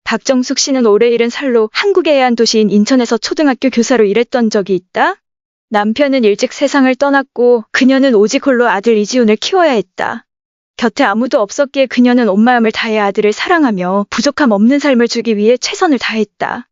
박정숙 씨는 올해 70살로 한국의 해안 도시인 인천에서 초등학교 교사로 일했던 적이 있다. 남편은 일찍 세상을 떠났고 그녀는 오직 홀로 아들 이지훈을 키워야 했다. 곁에 아무도 없었기에 그녀는 온 마음을 다해 아들을 사랑하며 부족함 없는 삶을 주기 위해 최선을 다했다.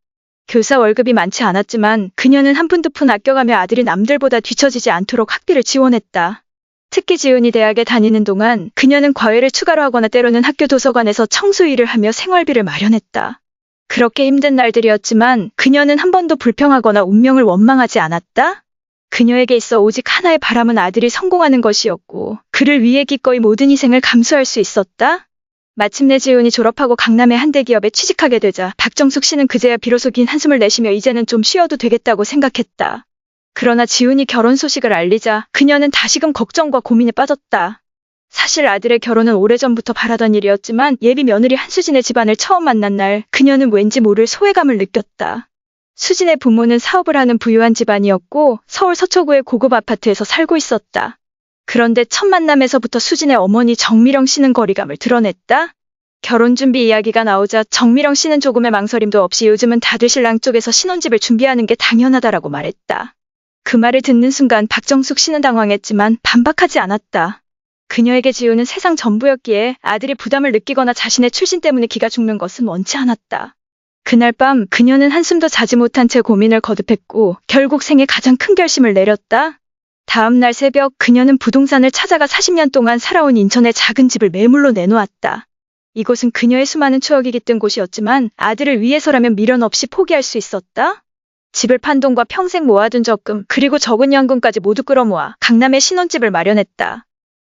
교사 월급이 많지 않았지만 그녀는 한 푼 두 푼 아껴가며 아들이 남들보다 뒤처지지 않도록 학비를 지원했다. 특히 지훈이 대학에 다니는 동안 그녀는 과외를 추가로 하거나 때로는 학교 도서관에서 청소 일을 하며 생활비를 마련했다. 그렇게 힘든 날들이었지만 그녀는 한 번도 불평하거나 운명을 원망하지 않았다. 그녀에게 있어 오직 하나의 바람은 아들이 성공하는 것이었고 그를 위해 기꺼이 모든 희생을 감수할 수 있었다. 마침내 지훈이 졸업하고 강남의 한 대기업에 취직하게 되자 박정숙 씨는 그제야 비로소 긴 한숨을 내쉬며 이제는 좀 쉬어도 되겠다고 생각했다. 그러나 지훈이 결혼 소식을 알리자 그녀는 다시금 걱정과 고민에 빠졌다. 사실 아들의 결혼은 오래전부터 바라던 일이었지만 예비 며느리 한수진의 집안을 처음 만난 날 그녀는 왠지 모를 소외감을 느꼈다. 수진의 부모는 사업을 하는 부유한 집안이었고 서울 서초구의 고급 아파트에서 살고 있었다. 그런데 첫 만남에서부터 수진의 어머니 정미령 씨는 거리감을 드러냈다. 결혼 준비 이야기가 나오자 정미령 씨는 조금의 망설임도 없이 요즘은 다들 신랑 쪽에서 신혼집을 준비하는 게 당연하다라고 말했다. 그 말을 듣는 순간 박정숙 씨는 당황했지만 반박하지 않았다. 그녀에게 지훈은 세상 전부였기에 아들이 부담을 느끼거나 자신의 출신 때문에 기가 죽는 것은 원치 않았다. 그날 밤 그녀는 한숨도 자지 못한 채 고민을 거듭했고 결국 생애 가장 큰 결심을 내렸다. 다음 날 새벽 그녀는 부동산을 찾아가 40년 동안 살아온 인천의 작은 집을 매물로 내놓았다. 이곳은 그녀의 수많은 추억이 깃든 곳이었지만 아들을 위해서라면 미련 없이 포기할 수 있었다. 집을 판 돈과 평생 모아둔 적금 그리고 적은 연금까지 모두 끌어모아 강남에 신혼집을 마련했다.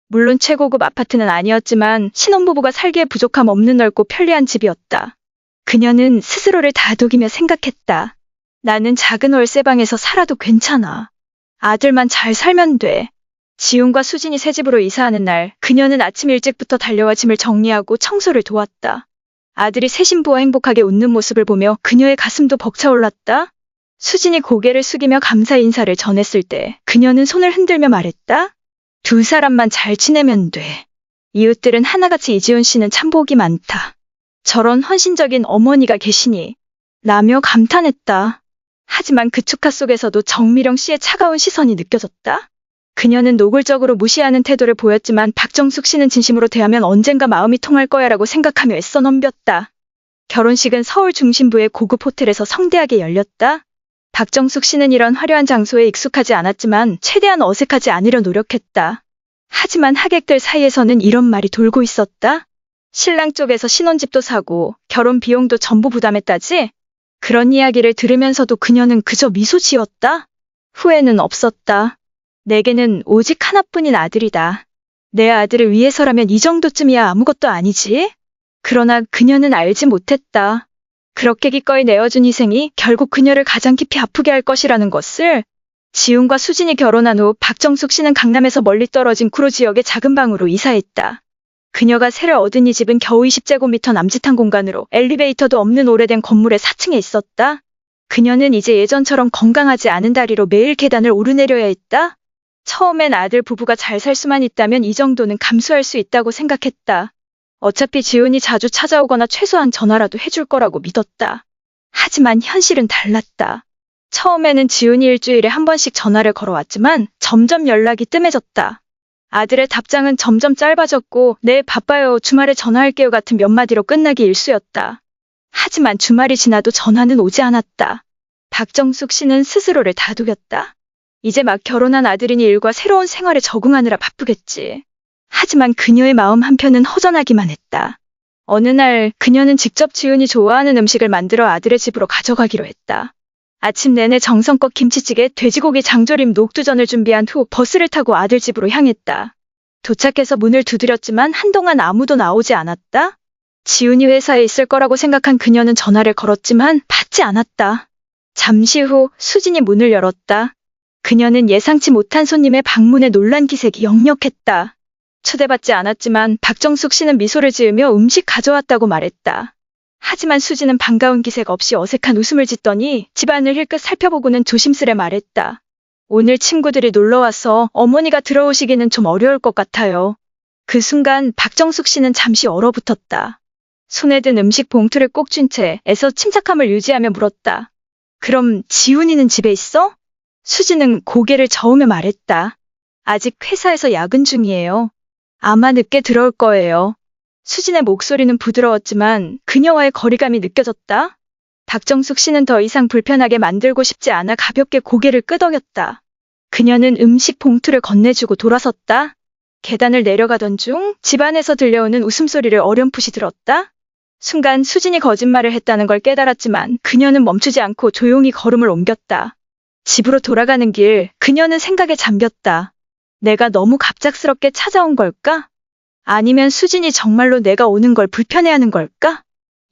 물론 최고급 아파트는 아니었지만 신혼부부가 살기에 부족함 없는 넓고 편리한 집이었다. 그녀는 스스로를 다독이며 생각했다. 나는 작은 월세방에서 살아도 괜찮아. 아들만 잘 살면 돼. 지훈과 수진이 새 집으로 이사하는 날 그녀는 아침 일찍부터 달려와 짐을 정리하고 청소를 도왔다. 아들이 새 신부와 행복하게 웃는 모습을 보며 그녀의 가슴도 벅차올랐다. 수진이 고개를 숙이며 감사 인사를 전했을 때 그녀는 손을 흔들며 말했다. 두 사람만 잘 지내면 돼. 이웃들은 하나같이 이지훈 씨는 참 복이 많다. 저런 헌신적인 어머니가 계시니 라며 감탄했다. 하지만 그 축하 속에서도 정미령 씨의 차가운 시선이 느껴졌다. 그녀는 노골적으로 무시하는 태도를 보였지만 박정숙 씨는 진심으로 대하면 언젠가 마음이 통할 거야라고 생각하며 애써 넘겼다. 결혼식은 서울 중심부의 고급 호텔에서 성대하게 열렸다. 박정숙 씨는 이런 화려한 장소에 익숙하지 않았지만 최대한 어색하지 않으려 노력했다. 하지만 하객들 사이에서는 이런 말이 돌고 있었다. 신랑 쪽에서 신혼집도 사고 결혼 비용도 전부 부담했다지? 그런 이야기를 들으면서도 그녀는 그저 미소 지었다. 후회는 없었다. 내게는 오직 하나뿐인 아들이다. 내 아들을 위해서라면 이 정도쯤이야 아무것도 아니지? 그러나 그녀는 알지 못했다. 그렇게 기꺼이 내어준 희생이 결국 그녀를 가장 깊이 아프게 할 것이라는 것을. 지훈과 수진이 결혼한 후 박정숙 씨는 강남에서 멀리 떨어진 구로 지역의 작은 방으로 이사했다. 그녀가 새를 얻은 이 집은 겨우 20제곱미터 남짓한 공간으로 엘리베이터도 없는 오래된 건물의 4층에 있었다. 그녀는 이제 예전처럼 건강하지 않은 다리로 매일 계단을 오르내려야 했다. 처음엔 아들 부부가 잘 살 수만 있다면 이 정도는 감수할 수 있다고 생각했다. 어차피 지훈이 자주 찾아오거나 최소한 전화라도 해줄 거라고 믿었다. 하지만 현실은 달랐다. 처음에는 지훈이 일주일에 한 번씩 전화를 걸어왔지만 점점 연락이 뜸해졌다. 아들의 답장은 점점 짧아졌고 네 바빠요 주말에 전화할게요 같은 몇 마디로 끝나기 일쑤였다. 하지만 주말이 지나도 전화는 오지 않았다. 박정숙 씨는 스스로를 다독였다. 이제 막 결혼한 아들이니 일과 새로운 생활에 적응하느라 바쁘겠지. 하지만 그녀의 마음 한편은 허전하기만 했다. 어느 날 그녀는 직접 지훈이 좋아하는 음식을 만들어 아들의 집으로 가져가기로 했다. 아침 내내 정성껏 김치찌개, 돼지고기 장조림, 녹두전을 준비한 후 버스를 타고 아들 집으로 향했다. 도착해서 문을 두드렸지만 한동안 아무도 나오지 않았다. 지훈이 회사에 있을 거라고 생각한 그녀는 전화를 걸었지만 받지 않았다. 잠시 후 수진이 문을 열었다. 그녀는 예상치 못한 손님의 방문에 놀란 기색이 역력했다. 초대받지 않았지만 박정숙 씨는 미소를 지으며 음식 가져왔다고 말했다. 하지만 수지는 반가운 기색 없이 어색한 웃음을 짓더니 집안을 힐끗 살펴보고는 조심스레 말했다. 오늘 친구들이 놀러와서 어머니가 들어오시기는 좀 어려울 것 같아요. 그 순간 박정숙 씨는 잠시 얼어붙었다. 손에 든 음식 봉투를 꼭 쥔 채 애써 침착함을 유지하며 물었다. 그럼 지훈이는 집에 있어? 수지는 고개를 저으며 말했다. 아직 회사에서 야근 중이에요. 아마 늦게 들어올 거예요. 수진의 목소리는 부드러웠지만 그녀와의 거리감이 느껴졌다. 박정숙 씨는 더 이상 불편하게 만들고 싶지 않아 가볍게 고개를 끄덕였다. 그녀는 음식 봉투를 건네주고 돌아섰다. 계단을 내려가던 중 집안에서 들려오는 웃음소리를 어렴풋이 들었다. 순간 수진이 거짓말을 했다는 걸 깨달았지만 그녀는 멈추지 않고 조용히 걸음을 옮겼다. 집으로 돌아가는 길 그녀는 생각에 잠겼다. 내가 너무 갑작스럽게 찾아온 걸까? 아니면 수진이 정말로 내가 오는 걸 불편해하는 걸까?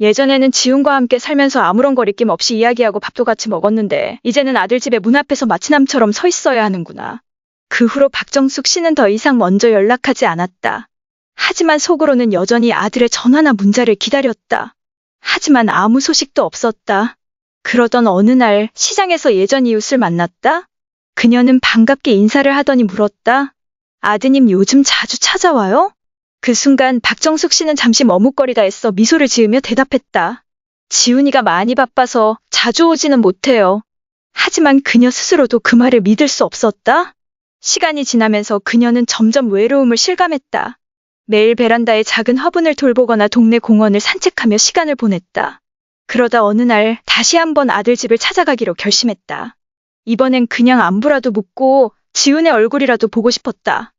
예전에는 지훈과 함께 살면서 아무런 거리낌 없이 이야기하고 밥도 같이 먹었는데 이제는 아들 집에 문 앞에서 마치남처럼 서 있어야 하는구나. 그 후로 박정숙 씨는 더 이상 먼저 연락하지 않았다. 하지만 속으로는 여전히 아들의 전화나 문자를 기다렸다. 하지만 아무 소식도 없었다. 그러던 어느 날 시장에서 예전 이웃을 만났다. 그녀는 반갑게 인사를 하더니 물었다. 아드님 요즘 자주 찾아와요? 그 순간 박정숙 씨는 잠시 머뭇거리다 했어 미소를 지으며 대답했다. 지훈이가 많이 바빠서 자주 오지는 못해요. 하지만 그녀 스스로도 그 말을 믿을 수 없었다. 시간이 지나면서 그녀는 점점 외로움을 실감했다. 매일 베란다에 작은 화분을 돌보거나 동네 공원을 산책하며 시간을 보냈다. 그러다 어느 날 다시 한번 아들 집을 찾아가기로 결심했다. 이번엔 그냥 안부라도 묻고 지훈의 얼굴이라도 보고 싶었다.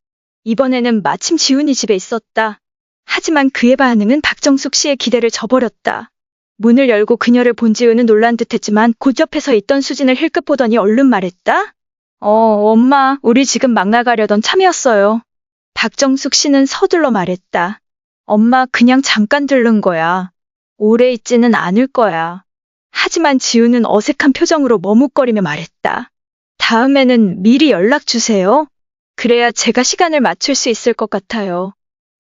이번에는 마침 지훈이 집에 있었다. 하지만 그의 반응은 박정숙 씨의 기대를 저버렸다. 문을 열고 그녀를 본 지훈은 놀란 듯했지만 곧 옆에서 있던 수진을 힐끗 보더니 얼른 말했다. 엄마, 우리 지금 막 나가려던 참이었어요. 박정숙 씨는 서둘러 말했다. 엄마, 그냥 잠깐 들른 거야. 오래 있지는 않을 거야. 하지만 지훈은 어색한 표정으로 머뭇거리며 말했다. 다음에는 미리 연락 주세요. 그래야 제가 시간을 맞출 수 있을 것 같아요.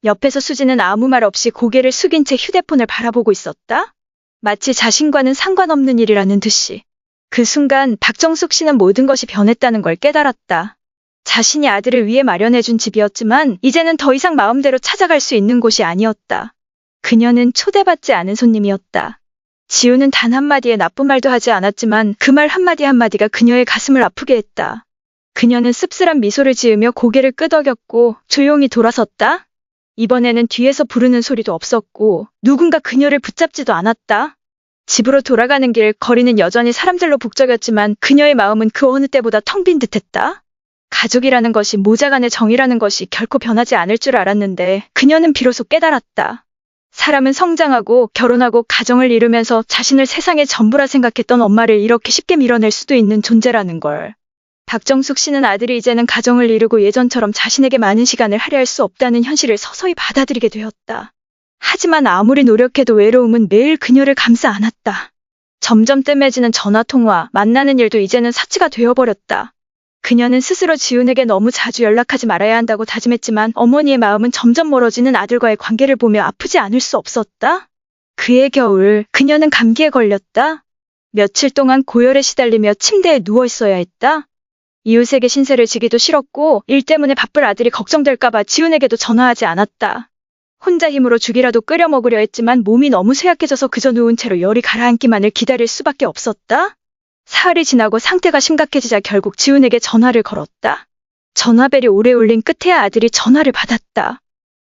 옆에서 수지는 아무 말 없이 고개를 숙인 채 휴대폰을 바라보고 있었다. 마치 자신과는 상관없는 일이라는 듯이. 그 순간 박정숙 씨는 모든 것이 변했다는 걸 깨달았다. 자신이 아들을 위해 마련해준 집이었지만 이제는 더 이상 마음대로 찾아갈 수 있는 곳이 아니었다. 그녀는 초대받지 않은 손님이었다. 지훈은 단 한마디의 나쁜 말도 하지 않았지만 그 말 한마디 한마디가 그녀의 가슴을 아프게 했다. 그녀는 씁쓸한 미소를 지으며 고개를 끄덕였고 조용히 돌아섰다. 이번에는 뒤에서 부르는 소리도 없었고 누군가 그녀를 붙잡지도 않았다. 집으로 돌아가는 길 거리는 여전히 사람들로 북적였지만 그녀의 마음은 그 어느 때보다 텅 빈 듯했다. 가족이라는 것이 모자간의 정이라는 것이 결코 변하지 않을 줄 알았는데 그녀는 비로소 깨달았다. 사람은 성장하고 결혼하고 가정을 이루면서 자신을 세상의 전부라 생각했던 엄마를 이렇게 쉽게 밀어낼 수도 있는 존재라는 걸. 박정숙 씨는 아들이 이제는 가정을 이루고 예전처럼 자신에게 많은 시간을 할애할 수 없다는 현실을 서서히 받아들이게 되었다. 하지만 아무리 노력해도 외로움은 매일 그녀를 감싸 안았다. 점점 뜸해지는 전화통화, 만나는 일도 이제는 사치가 되어버렸다. 그녀는 스스로 지훈에게 너무 자주 연락하지 말아야 한다고 다짐했지만 어머니의 마음은 점점 멀어지는 아들과의 관계를 보며 아프지 않을 수 없었다. 그해 겨울, 그녀는 감기에 걸렸다. 며칠 동안 고열에 시달리며 침대에 누워 있어야 했다. 이웃에게 신세를 지기도 싫었고 일 때문에 바쁠 아들이 걱정될까봐 지훈에게도 전화하지 않았다. 혼자 힘으로 죽이라도 끓여 먹으려 했지만 몸이 너무 쇠약해져서 그저 누운 채로 열이 가라앉기만을 기다릴 수밖에 없었다. 사흘이 지나고 상태가 심각해지자 결국 지훈에게 전화를 걸었다. 전화벨이 오래 울린 끝에야 아들이 전화를 받았다.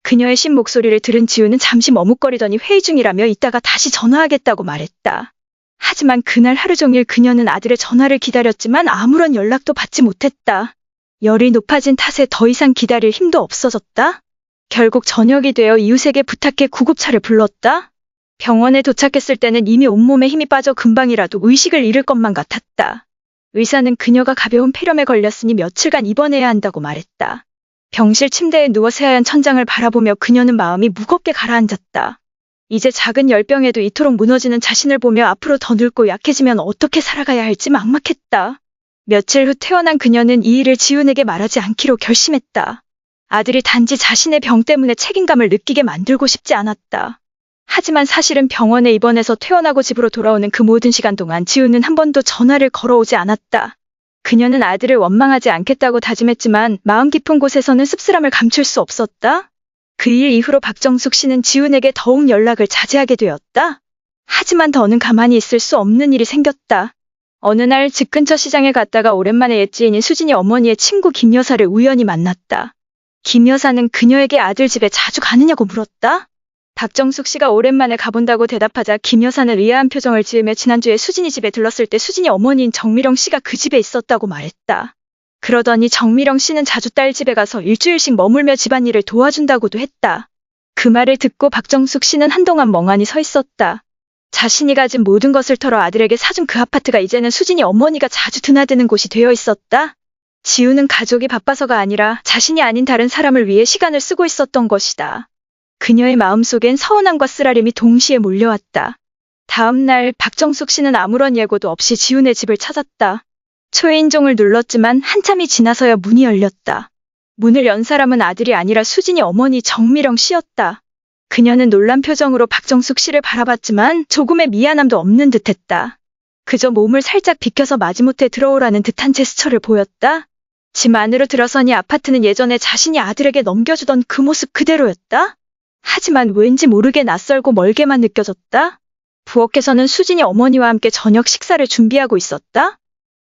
그녀의 신 목소리를 들은 지훈은 잠시 머뭇거리더니 회의 중이라며 이따가 다시 전화하겠다고 말했다. 하지만 그날 하루 종일 그녀는 아들의 전화를 기다렸지만 아무런 연락도 받지 못했다. 열이 높아진 탓에 더 이상 기다릴 힘도 없어졌다. 결국 저녁이 되어 이웃에게 부탁해 구급차를 불렀다. 병원에 도착했을 때는 이미 온몸에 힘이 빠져 금방이라도 의식을 잃을 것만 같았다. 의사는 그녀가 가벼운 폐렴에 걸렸으니 며칠간 입원해야 한다고 말했다. 병실 침대에 누워 새하얀 천장을 바라보며 그녀는 마음이 무겁게 가라앉았다. 이제 작은 열병에도 이토록 무너지는 자신을 보며 앞으로 더 늙고 약해지면 어떻게 살아가야 할지 막막했다. 며칠 후 퇴원한 그녀는 이 일을 지훈에게 말하지 않기로 결심했다. 아들이 단지 자신의 병 때문에 책임감을 느끼게 만들고 싶지 않았다. 하지만 사실은 병원에 입원해서 퇴원하고 집으로 돌아오는 그 모든 시간 동안 지훈은 한 번도 전화를 걸어오지 않았다. 그녀는 아들을 원망하지 않겠다고 다짐했지만 마음 깊은 곳에서는 씁쓸함을 감출 수 없었다. 그 일 이후로 박정숙 씨는 지훈에게 더욱 연락을 자제하게 되었다. 하지만 더는 가만히 있을 수 없는 일이 생겼다. 어느 날 집 근처 시장에 갔다가 오랜만에 옛 지인인 수진이 어머니의 친구 김 여사를 우연히 만났다. 김 여사는 그녀에게 아들 집에 자주 가느냐고 물었다. 박정숙 씨가 오랜만에 가본다고 대답하자 김 여사는 의아한 표정을 지으며 지난주에 수진이 집에 들렀을 때 수진이 어머니인 정미령 씨가 그 집에 있었다고 말했다. 그러더니 정미령 씨는 자주 딸 집에 가서 일주일씩 머물며 집안일을 도와준다고도 했다. 그 말을 듣고 박정숙 씨는 한동안 멍하니 서 있었다. 자신이 가진 모든 것을 털어 아들에게 사준 그 아파트가 이제는 수진이 어머니가 자주 드나드는 곳이 되어 있었다. 지우는 가족이 바빠서가 아니라 자신이 아닌 다른 사람을 위해 시간을 쓰고 있었던 것이다. 그녀의 마음속엔 서운함과 쓰라림이 동시에 몰려왔다. 다음 날 박정숙 씨는 아무런 예고도 없이 지훈의 집을 찾았다. 초인종을 눌렀지만 한참이 지나서야 문이 열렸다. 문을 연 사람은 아들이 아니라 수진이 어머니 정미령 씨였다. 그녀는 놀란 표정으로 박정숙 씨를 바라봤지만 조금의 미안함도 없는 듯했다. 그저 몸을 살짝 비켜서 마지못해 들어오라는 듯한 제스처를 보였다. 집 안으로 들어서니 아파트는 예전에 자신이 아들에게 넘겨주던 그 모습 그대로였다. 하지만 왠지 모르게 낯설고 멀게만 느껴졌다. 부엌에서는 수진이 어머니와 함께 저녁 식사를 준비하고 있었다.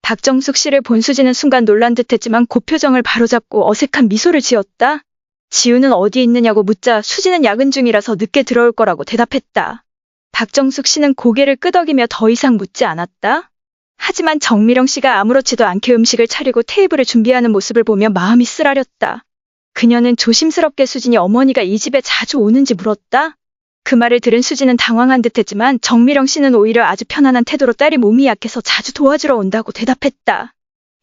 박정숙 씨를 본 수진은 순간 놀란 듯했지만 그 표정을 바로잡고 어색한 미소를 지었다. 지우는 어디 있느냐고 묻자 수진은 야근 중이라서 늦게 들어올 거라고 대답했다. 박정숙 씨는 고개를 끄덕이며 더 이상 묻지 않았다. 하지만 정미령 씨가 아무렇지도 않게 음식을 차리고 테이블을 준비하는 모습을 보며 마음이 쓰라렸다. 그녀는 조심스럽게 수진이 어머니가 이 집에 자주 오는지 물었다. 그 말을 들은 수진은 당황한 듯했지만 정미령 씨는 오히려 아주 편안한 태도로 딸이 몸이 약해서 자주 도와주러 온다고 대답했다.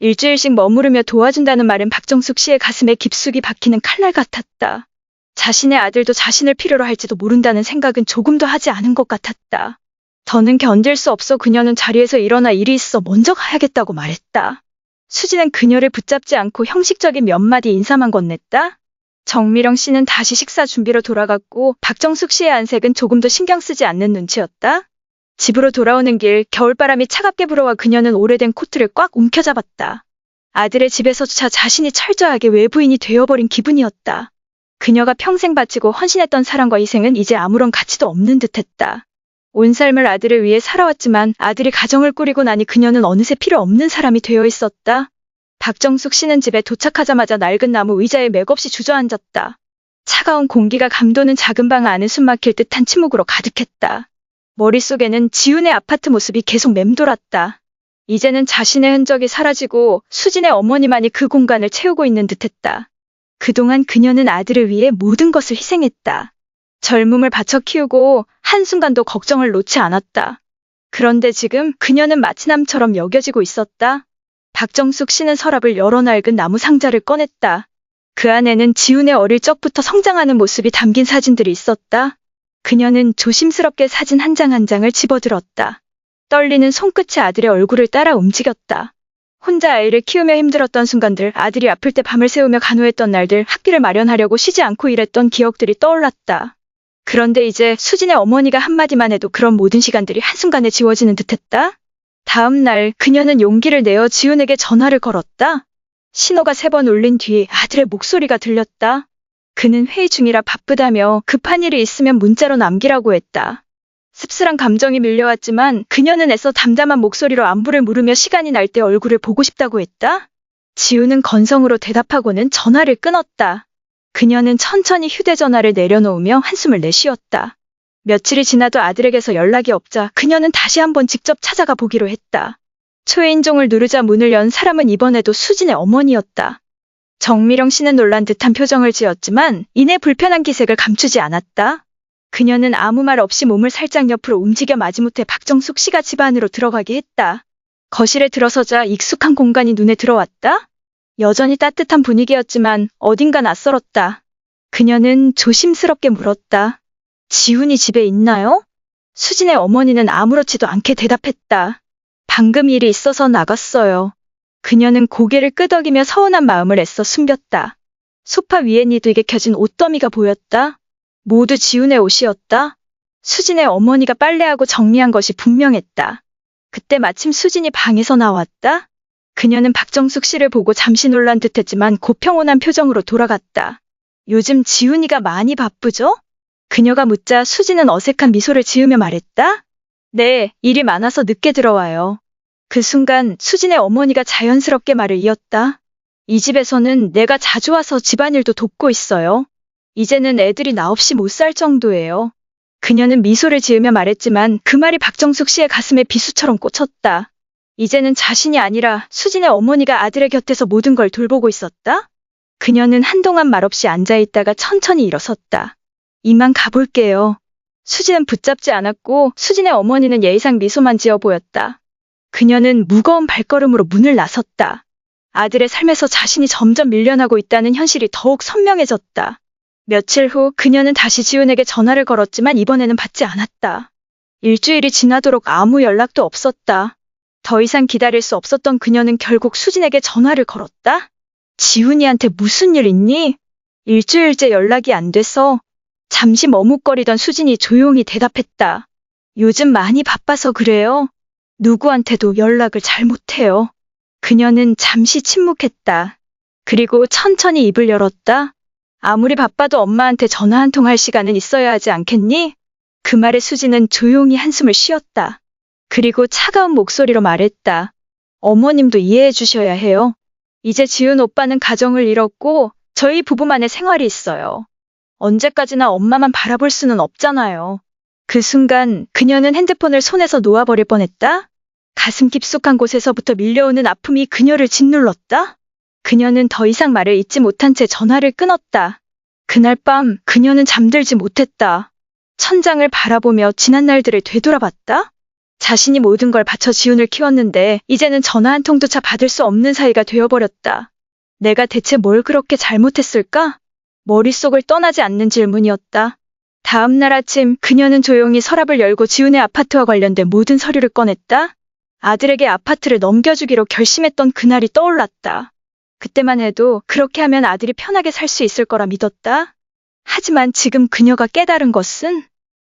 일주일씩 머무르며 도와준다는 말은 박정숙 씨의 가슴에 깊숙이 박히는 칼날 같았다. 자신의 아들도 자신을 필요로 할지도 모른다는 생각은 조금도 하지 않은 것 같았다. 더는 견딜 수 없어 그녀는 자리에서 일어나 일이 있어 먼저 가야겠다고 말했다. 수진은 그녀를 붙잡지 않고 형식적인 몇 마디 인사만 건넸다. 정미령 씨는 다시 식사 준비로 돌아갔고 박정숙 씨의 안색은 조금도 신경 쓰지 않는 눈치였다. 집으로 돌아오는 길 겨울바람이 차갑게 불어와 그녀는 오래된 코트를 꽉 움켜잡았다. 아들의 집에서조차 자신이 철저하게 외부인이 되어버린 기분이었다. 그녀가 평생 바치고 헌신했던 사랑과 희생은 이제 아무런 가치도 없는 듯했다. 온 삶을 아들을 위해 살아왔지만 아들이 가정을 꾸리고 나니 그녀는 어느새 필요 없는 사람이 되어 있었다. 박정숙 씨는 집에 도착하자마자 낡은 나무 의자에 맥없이 주저앉았다. 차가운 공기가 감도는 작은 방 안은 숨막힐 듯한 침묵으로 가득했다. 머릿속에는 지훈의 아파트 모습이 계속 맴돌았다. 이제는 자신의 흔적이 사라지고 수진의 어머니만이 그 공간을 채우고 있는 듯했다. 그동안 그녀는 아들을 위해 모든 것을 희생했다. 젊음을 바쳐 키우고 한순간도 걱정을 놓지 않았다. 그런데 지금 그녀는 마치 남처럼 여겨지고 있었다. 박정숙 씨는 서랍을 열어 낡은 나무 상자를 꺼냈다. 그 안에는 지훈의 어릴 적부터 성장하는 모습이 담긴 사진들이 있었다. 그녀는 조심스럽게 사진 한 장 한 장을 집어들었다. 떨리는 손끝이 아들의 얼굴을 따라 움직였다. 혼자 아이를 키우며 힘들었던 순간들, 아들이 아플 때 밤을 새우며 간호했던 날들, 학비를 마련하려고 쉬지 않고 일했던 기억들이 떠올랐다. 그런데 이제 수진의 어머니가 한마디만 해도 그런 모든 시간들이 한순간에 지워지는 듯했다. 다음 날 그녀는 용기를 내어 지훈에게 전화를 걸었다. 신호가 3번 울린 뒤 아들의 목소리가 들렸다. 그는 회의 중이라 바쁘다며 급한 일이 있으면 문자로 남기라고 했다. 씁쓸한 감정이 밀려왔지만 그녀는 애써 담담한 목소리로 안부를 물으며 시간이 날 때 얼굴을 보고 싶다고 했다. 지우는 건성으로 대답하고는 전화를 끊었다. 그녀는 천천히 휴대전화를 내려놓으며 한숨을 내쉬었다. 며칠이 지나도 아들에게서 연락이 없자 그녀는 다시 한번 직접 찾아가 보기로 했다. 초인종을 누르자 문을 연 사람은 이번에도 수진의 어머니였다. 정미령 씨는 놀란 듯한 표정을 지었지만 이내 불편한 기색을 감추지 않았다. 그녀는 아무 말 없이 몸을 살짝 옆으로 움직여 마지못해 박정숙 씨가 집 안으로 들어가게 했다. 거실에 들어서자 익숙한 공간이 눈에 들어왔다. 여전히 따뜻한 분위기였지만 어딘가 낯설었다. 그녀는 조심스럽게 물었다. 지훈이 집에 있나요? 수진의 어머니는 아무렇지도 않게 대답했다. 방금 일이 있어서 나갔어요. 그녀는 고개를 끄덕이며 서운한 마음을 애써 숨겼다. 소파 위에 니드게 켜진 옷더미가 보였다. 모두 지훈의 옷이었다. 수진의 어머니가 빨래하고 정리한 것이 분명했다. 그때 마침 수진이 방에서 나왔다. 그녀는 박정숙 씨를 보고 잠시 놀란 듯했지만 곧 평온한 표정으로 돌아갔다. 요즘 지훈이가 많이 바쁘죠? 그녀가 묻자 수지는 어색한 미소를 지으며 말했다. 네, 일이 많아서 늦게 들어와요. 그 순간 수진의 어머니가 자연스럽게 말을 이었다. 이 집에서는 내가 자주 와서 집안일도 돕고 있어요. 이제는 애들이 나 없이 못 살 정도예요. 그녀는 미소를 지으며 말했지만 그 말이 박정숙 씨의 가슴에 비수처럼 꽂혔다. 이제는 자신이 아니라 수진의 어머니가 아들의 곁에서 모든 걸 돌보고 있었다. 그녀는 한동안 말없이 앉아있다가 천천히 일어섰다. 이만 가볼게요. 수진은 붙잡지 않았고 수진의 어머니는 예의상 미소만 지어 보였다. 그녀는 무거운 발걸음으로 문을 나섰다. 아들의 삶에서 자신이 점점 밀려나고 있다는 현실이 더욱 선명해졌다. 며칠 후 그녀는 다시 지훈에게 전화를 걸었지만 이번에는 받지 않았다. 일주일이 지나도록 아무 연락도 없었다. 더 이상 기다릴 수 없었던 그녀는 결국 수진에게 전화를 걸었다. 지훈이한테 무슨 일 있니? 일주일째 연락이 안 돼서. 잠시 머뭇거리던 수진이 조용히 대답했다. 요즘 많이 바빠서 그래요. 누구한테도 연락을 잘 못해요. 그녀는 잠시 침묵했다. 그리고 천천히 입을 열었다. 아무리 바빠도 엄마한테 전화 한 통 할 시간은 있어야 하지 않겠니? 그 말에 수진은 조용히 한숨을 쉬었다. 그리고 차가운 목소리로 말했다. 어머님도 이해해 주셔야 해요. 이제 지훈 오빠는 가정을 잃었고 저희 부부만의 생활이 있어요. 언제까지나 엄마만 바라볼 수는 없잖아요. 그 순간 그녀는 핸드폰을 손에서 놓아버릴 뻔했다. 가슴 깊숙한 곳에서부터 밀려오는 아픔이 그녀를 짓눌렀다. 그녀는 더 이상 말을 잇지 못한 채 전화를 끊었다. 그날 밤 그녀는 잠들지 못했다. 천장을 바라보며 지난 날들을 되돌아봤다. 자신이 모든 걸 바쳐 지훈을 키웠는데 이제는 전화 한 통조차 받을 수 없는 사이가 되어버렸다. 내가 대체 뭘 그렇게 잘못했을까? 머릿속을 떠나지 않는 질문이었다. 다음 날 아침 그녀는 조용히 서랍을 열고 지훈의 아파트와 관련된 모든 서류를 꺼냈다. 아들에게 아파트를 넘겨주기로 결심했던 그날이 떠올랐다. 그때만 해도 그렇게 하면 아들이 편하게 살 수 있을 거라 믿었다. 하지만 지금 그녀가 깨달은 것은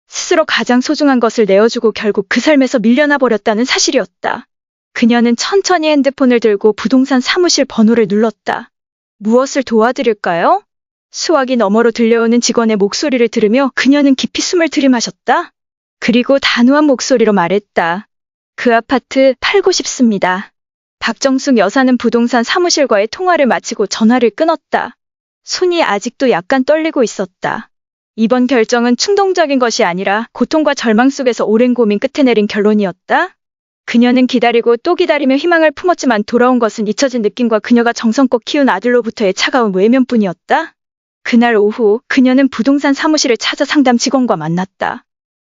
스스로 가장 소중한 것을 내어주고 결국 그 삶에서 밀려나 버렸다는 사실이었다. 그녀는 천천히 핸드폰을 들고 부동산 사무실 번호를 눌렀다. 무엇을 도와드릴까요? 수화기 너머로 들려오는 직원의 목소리를 들으며 그녀는 깊이 숨을 들이마셨다. 그리고 단호한 목소리로 말했다. 그 아파트 팔고 싶습니다. 박정숙 여사는 부동산 사무실과의 통화를 마치고 전화를 끊었다. 손이 아직도 약간 떨리고 있었다. 이번 결정은 충동적인 것이 아니라 고통과 절망 속에서 오랜 고민 끝에 내린 결론이었다. 그녀는 기다리고 또 기다리며 희망을 품었지만 돌아온 것은 잊혀진 느낌과 그녀가 정성껏 키운 아들로부터의 차가운 외면뿐이었다. 그날 오후 그녀는 부동산 사무실을 찾아 상담 직원과 만났다.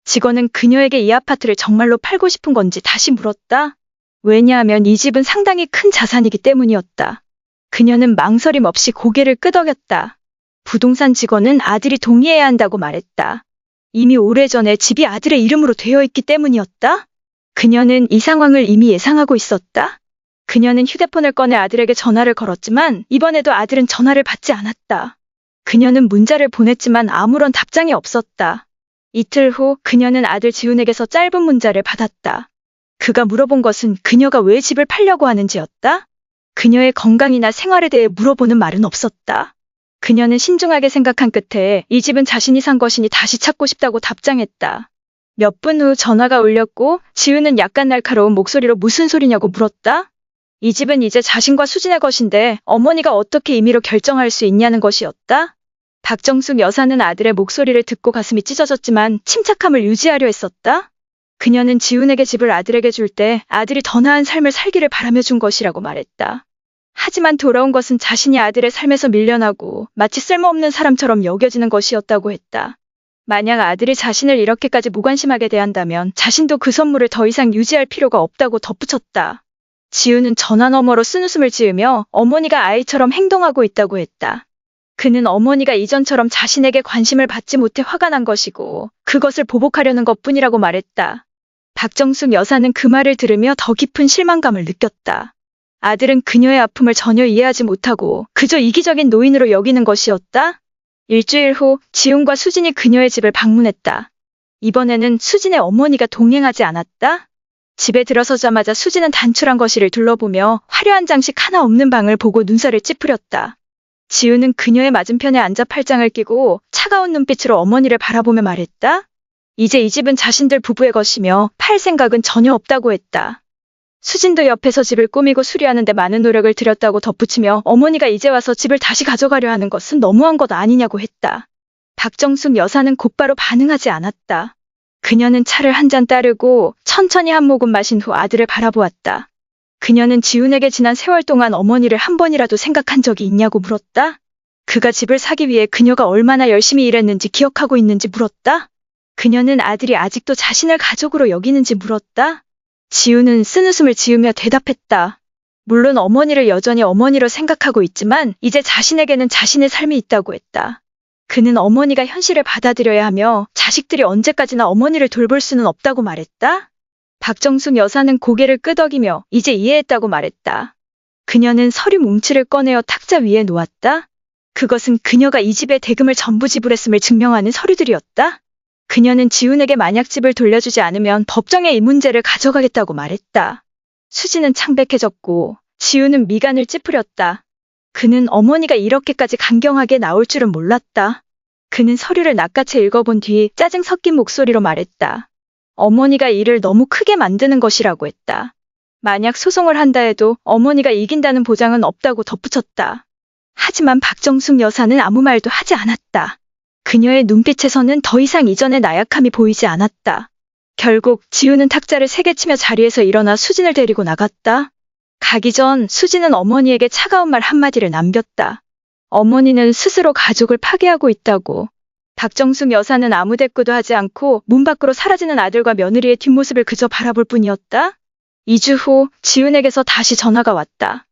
직원은 그녀에게 이 아파트를 정말로 팔고 싶은 건지 다시 물었다. 왜냐하면 이 집은 상당히 큰 자산이기 때문이었다. 그녀는 망설임 없이 고개를 끄덕였다. 부동산 직원은 아들이 동의해야 한다고 말했다. 이미 오래전에 집이 아들의 이름으로 되어 있기 때문이었다. 그녀는 이 상황을 이미 예상하고 있었다. 그녀는 휴대폰을 꺼내 아들에게 전화를 걸었지만 이번에도 아들은 전화를 받지 않았다. 그녀는 문자를 보냈지만 아무런 답장이 없었다. 이틀 후 그녀는 아들 지훈에게서 짧은 문자를 받았다. 그가 물어본 것은 그녀가 왜 집을 팔려고 하는지였다. 그녀의 건강이나 생활에 대해 물어보는 말은 없었다. 그녀는 신중하게 생각한 끝에 이 집은 자신이 산 것이니 다시 찾고 싶다고 답장했다. 몇 분 후 전화가 울렸고 지훈은 약간 날카로운 목소리로 무슨 소리냐고 물었다. 이 집은 이제 자신과 수진의 것인데 어머니가 어떻게 임의로 결정할 수 있냐는 것이었다. 박정숙 여사는 아들의 목소리를 듣고 가슴이 찢어졌지만 침착함을 유지하려 했었다. 그녀는 지훈에게 집을 아들에게 줄 때 아들이 더 나은 삶을 살기를 바라며 준 것이라고 말했다. 하지만 돌아온 것은 자신이 아들의 삶에서 밀려나고 마치 쓸모없는 사람처럼 여겨지는 것이었다고 했다. 만약 아들이 자신을 이렇게까지 무관심하게 대한다면 자신도 그 선물을 더 이상 유지할 필요가 없다고 덧붙였다. 지훈은 전화 너머로 쓴웃음을 지으며 어머니가 아이처럼 행동하고 있다고 했다. 그는 어머니가 이전처럼 자신에게 관심을 받지 못해 화가 난 것이고 그것을 보복하려는 것뿐이라고 말했다. 박정숙 여사는 그 말을 들으며 더 깊은 실망감을 느꼈다. 아들은 그녀의 아픔을 전혀 이해하지 못하고 그저 이기적인 노인으로 여기는 것이었다. 일주일 후 지훈과 수진이 그녀의 집을 방문했다. 이번에는 수진의 어머니가 동행하지 않았다. 집에 들어서자마자 수진은 단출한 거실을 둘러보며 화려한 장식 하나 없는 방을 보고 눈살을 찌푸렸다. 지우는 그녀의 맞은편에 앉아 팔짱을 끼고 차가운 눈빛으로 어머니를 바라보며 말했다. 이제 이 집은 자신들 부부의 것이며 팔 생각은 전혀 없다고 했다. 수진도 옆에서 집을 꾸미고 수리하는 데 많은 노력을 들였다고 덧붙이며 어머니가 이제 와서 집을 다시 가져가려 하는 것은 너무한 것 아니냐고 했다. 박정숙 여사는 곧바로 반응하지 않았다. 그녀는 차를 한 잔 따르고 천천히 한 모금 마신 후 아들을 바라보았다. 그녀는 지훈에게 지난 세월 동안 어머니를 한 번이라도 생각한 적이 있냐고 물었다. 그가 집을 사기 위해 그녀가 얼마나 열심히 일했는지 기억하고 있는지 물었다. 그녀는 아들이 아직도 자신을 가족으로 여기는지 물었다. 지훈은 쓴웃음을 지으며 대답했다. 물론 어머니를 여전히 어머니로 생각하고 있지만 이제 자신에게는 자신의 삶이 있다고 했다. 그는 어머니가 현실을 받아들여야 하며 자식들이 언제까지나 어머니를 돌볼 수는 없다고 말했다. 박정숙 여사는 고개를 끄덕이며 이제 이해했다고 말했다. 그녀는 서류 뭉치를 꺼내어 탁자 위에 놓았다. 그것은 그녀가 이 집의 대금을 전부 지불했음을 증명하는 서류들이었다. 그녀는 지훈에게 만약 집을 돌려주지 않으면 법정에 이 문제를 가져가겠다고 말했다. 수지는 창백해졌고 지훈은 미간을 찌푸렸다. 그는 어머니가 이렇게까지 강경하게 나올 줄은 몰랐다. 그는 서류를 낚아채 읽어본 뒤 짜증 섞인 목소리로 말했다. 어머니가 일을 너무 크게 만드는 것이라고 했다. 만약 소송을 한다 해도 어머니가 이긴다는 보장은 없다고 덧붙였다. 하지만 박정숙 여사는 아무 말도 하지 않았다. 그녀의 눈빛에서는 더 이상 이전의 나약함이 보이지 않았다. 결국 지훈은 탁자를 세게 치며 자리에서 일어나 수진을 데리고 나갔다. 가기 전 수진은 어머니에게 차가운 말 한마디를 남겼다. 어머니는 스스로 가족을 파괴하고 있다고. 박정숙 여사는 아무 대꾸도 하지 않고 문 밖으로 사라지는 아들과 며느리의 뒷모습을 그저 바라볼 뿐이었다. 2주 후 지훈에게서 다시 전화가 왔다.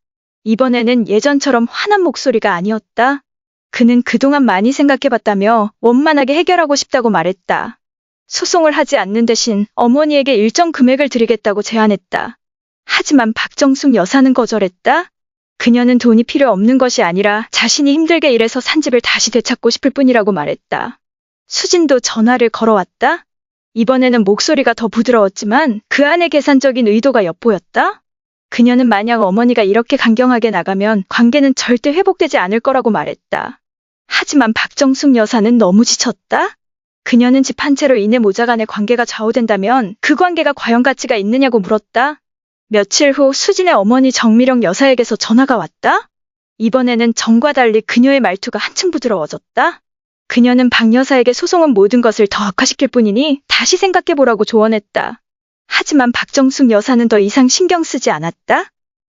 이번에는 예전처럼 화난 목소리가 아니었다. 그는 그동안 많이 생각해봤다며 원만하게 해결하고 싶다고 말했다. 소송을 하지 않는 대신 어머니에게 일정 금액을 드리겠다고 제안했다. 하지만 박정숙 여사는 거절했다. 그녀는 돈이 필요 없는 것이 아니라 자신이 힘들게 일해서 산 집을 다시 되찾고 싶을 뿐이라고 말했다. 수진도 전화를 걸어왔다. 이번에는 목소리가 더 부드러웠지만 그 안에 계산적인 의도가 엿보였다. 그녀는 만약 어머니가 이렇게 강경하게 나가면 관계는 절대 회복되지 않을 거라고 말했다. 하지만 박정숙 여사는 너무 지쳤다. 그녀는 집 한 채로 인해 모자 간의 관계가 좌우된다면 그 관계가 과연 가치가 있느냐고 물었다. 며칠 후 수진의 어머니 정미령 여사에게서 전화가 왔다. 이번에는 전과 달리 그녀의 말투가 한층 부드러워졌다. 그녀는 박 여사에게 소송은 모든 것을 더 악화시킬 뿐이니 다시 생각해보라고 조언했다. 하지만 박정숙 여사는 더 이상 신경 쓰지 않았다.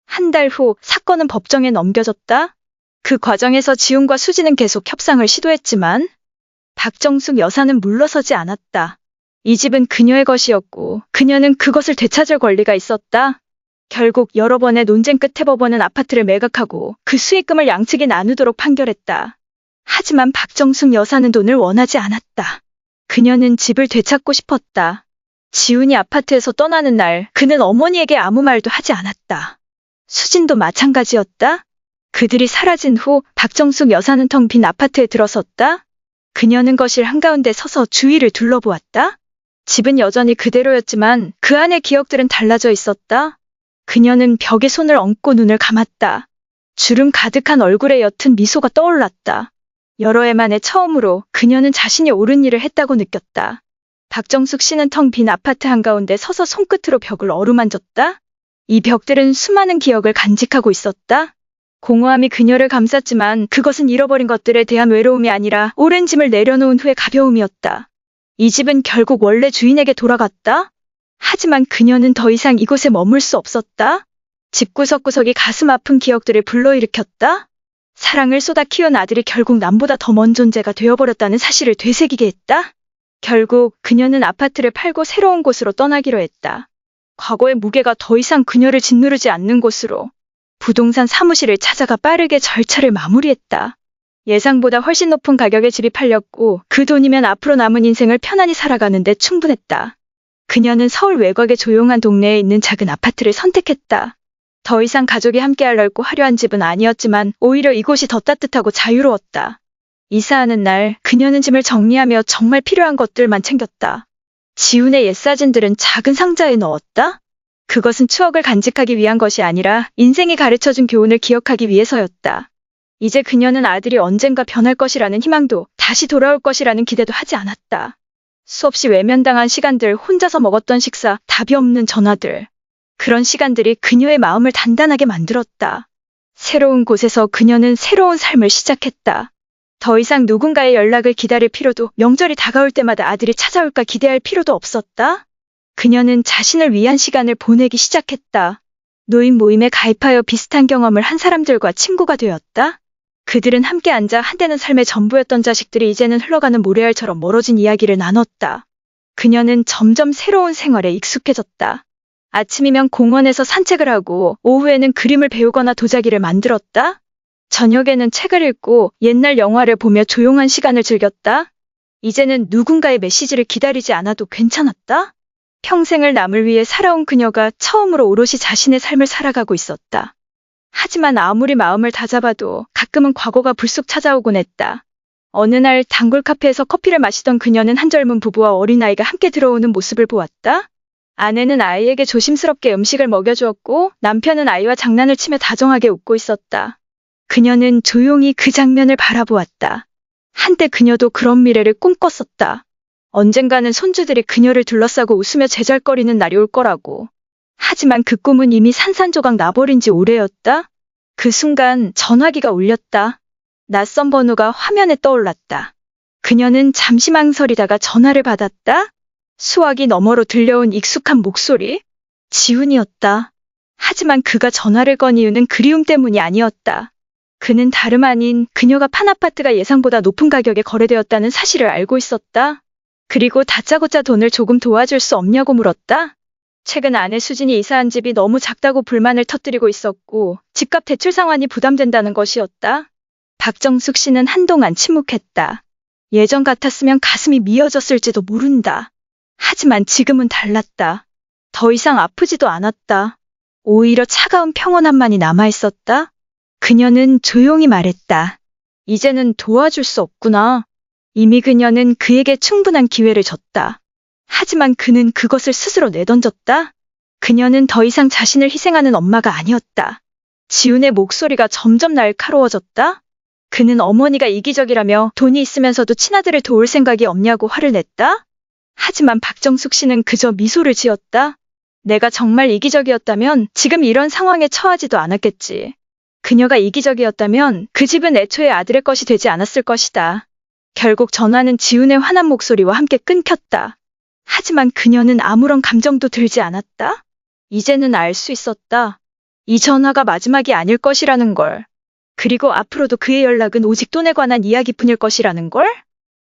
한 달 후 사건은 법정에 넘겨졌다. 그 과정에서 지훈과 수진은 계속 협상을 시도했지만 박정숙 여사는 물러서지 않았다. 이 집은 그녀의 것이었고 그녀는 그것을 되찾을 권리가 있었다. 결국 여러 번의 논쟁 끝에 법원은 아파트를 매각하고 그 수익금을 양측이 나누도록 판결했다. 하지만 박정숙 여사는 돈을 원하지 않았다. 그녀는 집을 되찾고 싶었다. 지훈이 아파트에서 떠나는 날 그는 어머니에게 아무 말도 하지 않았다. 수진도 마찬가지였다. 그들이 사라진 후 박정숙 여사는 텅 빈 아파트에 들어섰다. 그녀는 거실 한가운데 서서 주위를 둘러보았다. 집은 여전히 그대로였지만 그 안의 기억들은 달라져 있었다. 그녀는 벽에 손을 얹고 눈을 감았다. 주름 가득한 얼굴에 옅은 미소가 떠올랐다. 여러 해 만에 처음으로 그녀는 자신이 옳은 일을 했다고 느꼈다. 박정숙 씨는 텅 빈 아파트 한가운데 서서 손끝으로 벽을 어루만졌다. 이 벽들은 수많은 기억을 간직하고 있었다. 공허함이 그녀를 감쌌지만 그것은 잃어버린 것들에 대한 외로움이 아니라 오랜 짐을 내려놓은 후의 가벼움이었다. 이 집은 결국 원래 주인에게 돌아갔다. 하지만 그녀는 더 이상 이곳에 머물 수 없었다. 집 구석구석이 가슴 아픈 기억들을 불러일으켰다. 사랑을 쏟아 키운 아들이 결국 남보다 더 먼 존재가 되어버렸다는 사실을 되새기게 했다. 결국 그녀는 아파트를 팔고 새로운 곳으로 떠나기로 했다. 과거의 무게가 더 이상 그녀를 짓누르지 않는 곳으로. 부동산 사무실을 찾아가 빠르게 절차를 마무리했다. 예상보다 훨씬 높은 가격에 집이 팔렸고 그 돈이면 앞으로 남은 인생을 편안히 살아가는 데 충분했다. 그녀는 서울 외곽의 조용한 동네에 있는 작은 아파트를 선택했다. 더 이상 가족이 함께할 넓고 화려한 집은 아니었지만 오히려 이곳이 더 따뜻하고 자유로웠다. 이사하는 날 그녀는 짐을 정리하며 정말 필요한 것들만 챙겼다. 지훈의 옛 사진들은 작은 상자에 넣었다. 그것은 추억을 간직하기 위한 것이 아니라 인생이 가르쳐준 교훈을 기억하기 위해서였다. 이제 그녀는 아들이 언젠가 변할 것이라는 희망도 다시 돌아올 것이라는 기대도 하지 않았다. 수없이 외면당한 시간들, 혼자서 먹었던 식사, 답이 없는 전화들. 그런 시간들이 그녀의 마음을 단단하게 만들었다. 새로운 곳에서 그녀는 새로운 삶을 시작했다. 더 이상 누군가의 연락을 기다릴 필요도, 명절이 다가올 때마다 아들이 찾아올까 기대할 필요도 없었다. 그녀는 자신을 위한 시간을 보내기 시작했다. 노인 모임에 가입하여 비슷한 경험을 한 사람들과 친구가 되었다. 그들은 함께 앉아 한때는 삶의 전부였던 자식들이 이제는 흘러가는 모래알처럼 멀어진 이야기를 나눴다. 그녀는 점점 새로운 생활에 익숙해졌다. 아침이면 공원에서 산책을 하고 오후에는 그림을 배우거나 도자기를 만들었다. 저녁에는 책을 읽고 옛날 영화를 보며 조용한 시간을 즐겼다. 이제는 누군가의 메시지를 기다리지 않아도 괜찮았다. 평생을 남을 위해 살아온 그녀가 처음으로 오롯이 자신의 삶을 살아가고 있었다. 하지만 아무리 마음을 다잡아도 가끔은 과거가 불쑥 찾아오곤 했다. 어느 날 단골 카페에서 커피를 마시던 그녀는 한 젊은 부부와 어린아이가 함께 들어오는 모습을 보았다. 아내는 아이에게 조심스럽게 음식을 먹여주었고 남편은 아이와 장난을 치며 다정하게 웃고 있었다. 그녀는 조용히 그 장면을 바라보았다. 한때 그녀도 그런 미래를 꿈꿨었다. 언젠가는 손주들이 그녀를 둘러싸고 웃으며 제잘거리는 날이 올 거라고. 하지만 그 꿈은 이미 산산조각 나버린 지 오래였다. 그 순간 전화기가 울렸다. 낯선 번호가 화면에 떠올랐다. 그녀는 잠시 망설이다가 전화를 받았다. 수화기 너머로 들려온 익숙한 목소리. 지훈이었다. 하지만 그가 전화를 건 이유는 그리움 때문이 아니었다. 그는 다름 아닌 그녀가 판 아파트가 예상보다 높은 가격에 거래되었다는 사실을 알고 있었다. 그리고 다짜고짜 돈을 조금 도와줄 수 없냐고 물었다. 최근 아내 수진이 이사한 집이 너무 작다고 불만을 터뜨리고 있었고 집값 대출 상환이 부담된다는 것이었다. 박정숙 씨는 한동안 침묵했다. 예전 같았으면 가슴이 미어졌을지도 모른다. 하지만 지금은 달랐다. 더 이상 아프지도 않았다. 오히려 차가운 평온함만이 남아있었다. 그녀는 조용히 말했다. 이제는 도와줄 수 없구나. 이미 그녀는 그에게 충분한 기회를 줬다. 하지만 그는 그것을 스스로 내던졌다. 그녀는 더 이상 자신을 희생하는 엄마가 아니었다. 지훈의 목소리가 점점 날카로워졌다. 그는 어머니가 이기적이라며 돈이 있으면서도 친아들을 도울 생각이 없냐고 화를 냈다. 하지만 박정숙 씨는 그저 미소를 지었다. 내가 정말 이기적이었다면 지금 이런 상황에 처하지도 않았겠지. 그녀가 이기적이었다면 그 집은 애초에 아들의 것이 되지 않았을 것이다. 결국 전화는 지훈의 화난 목소리와 함께 끊겼다. 하지만 그녀는 아무런 감정도 들지 않았다. 이제는 알 수 있었다. 이 전화가 마지막이 아닐 것이라는 걸. 그리고 앞으로도 그의 연락은 오직 돈에 관한 이야기뿐일 것이라는 걸.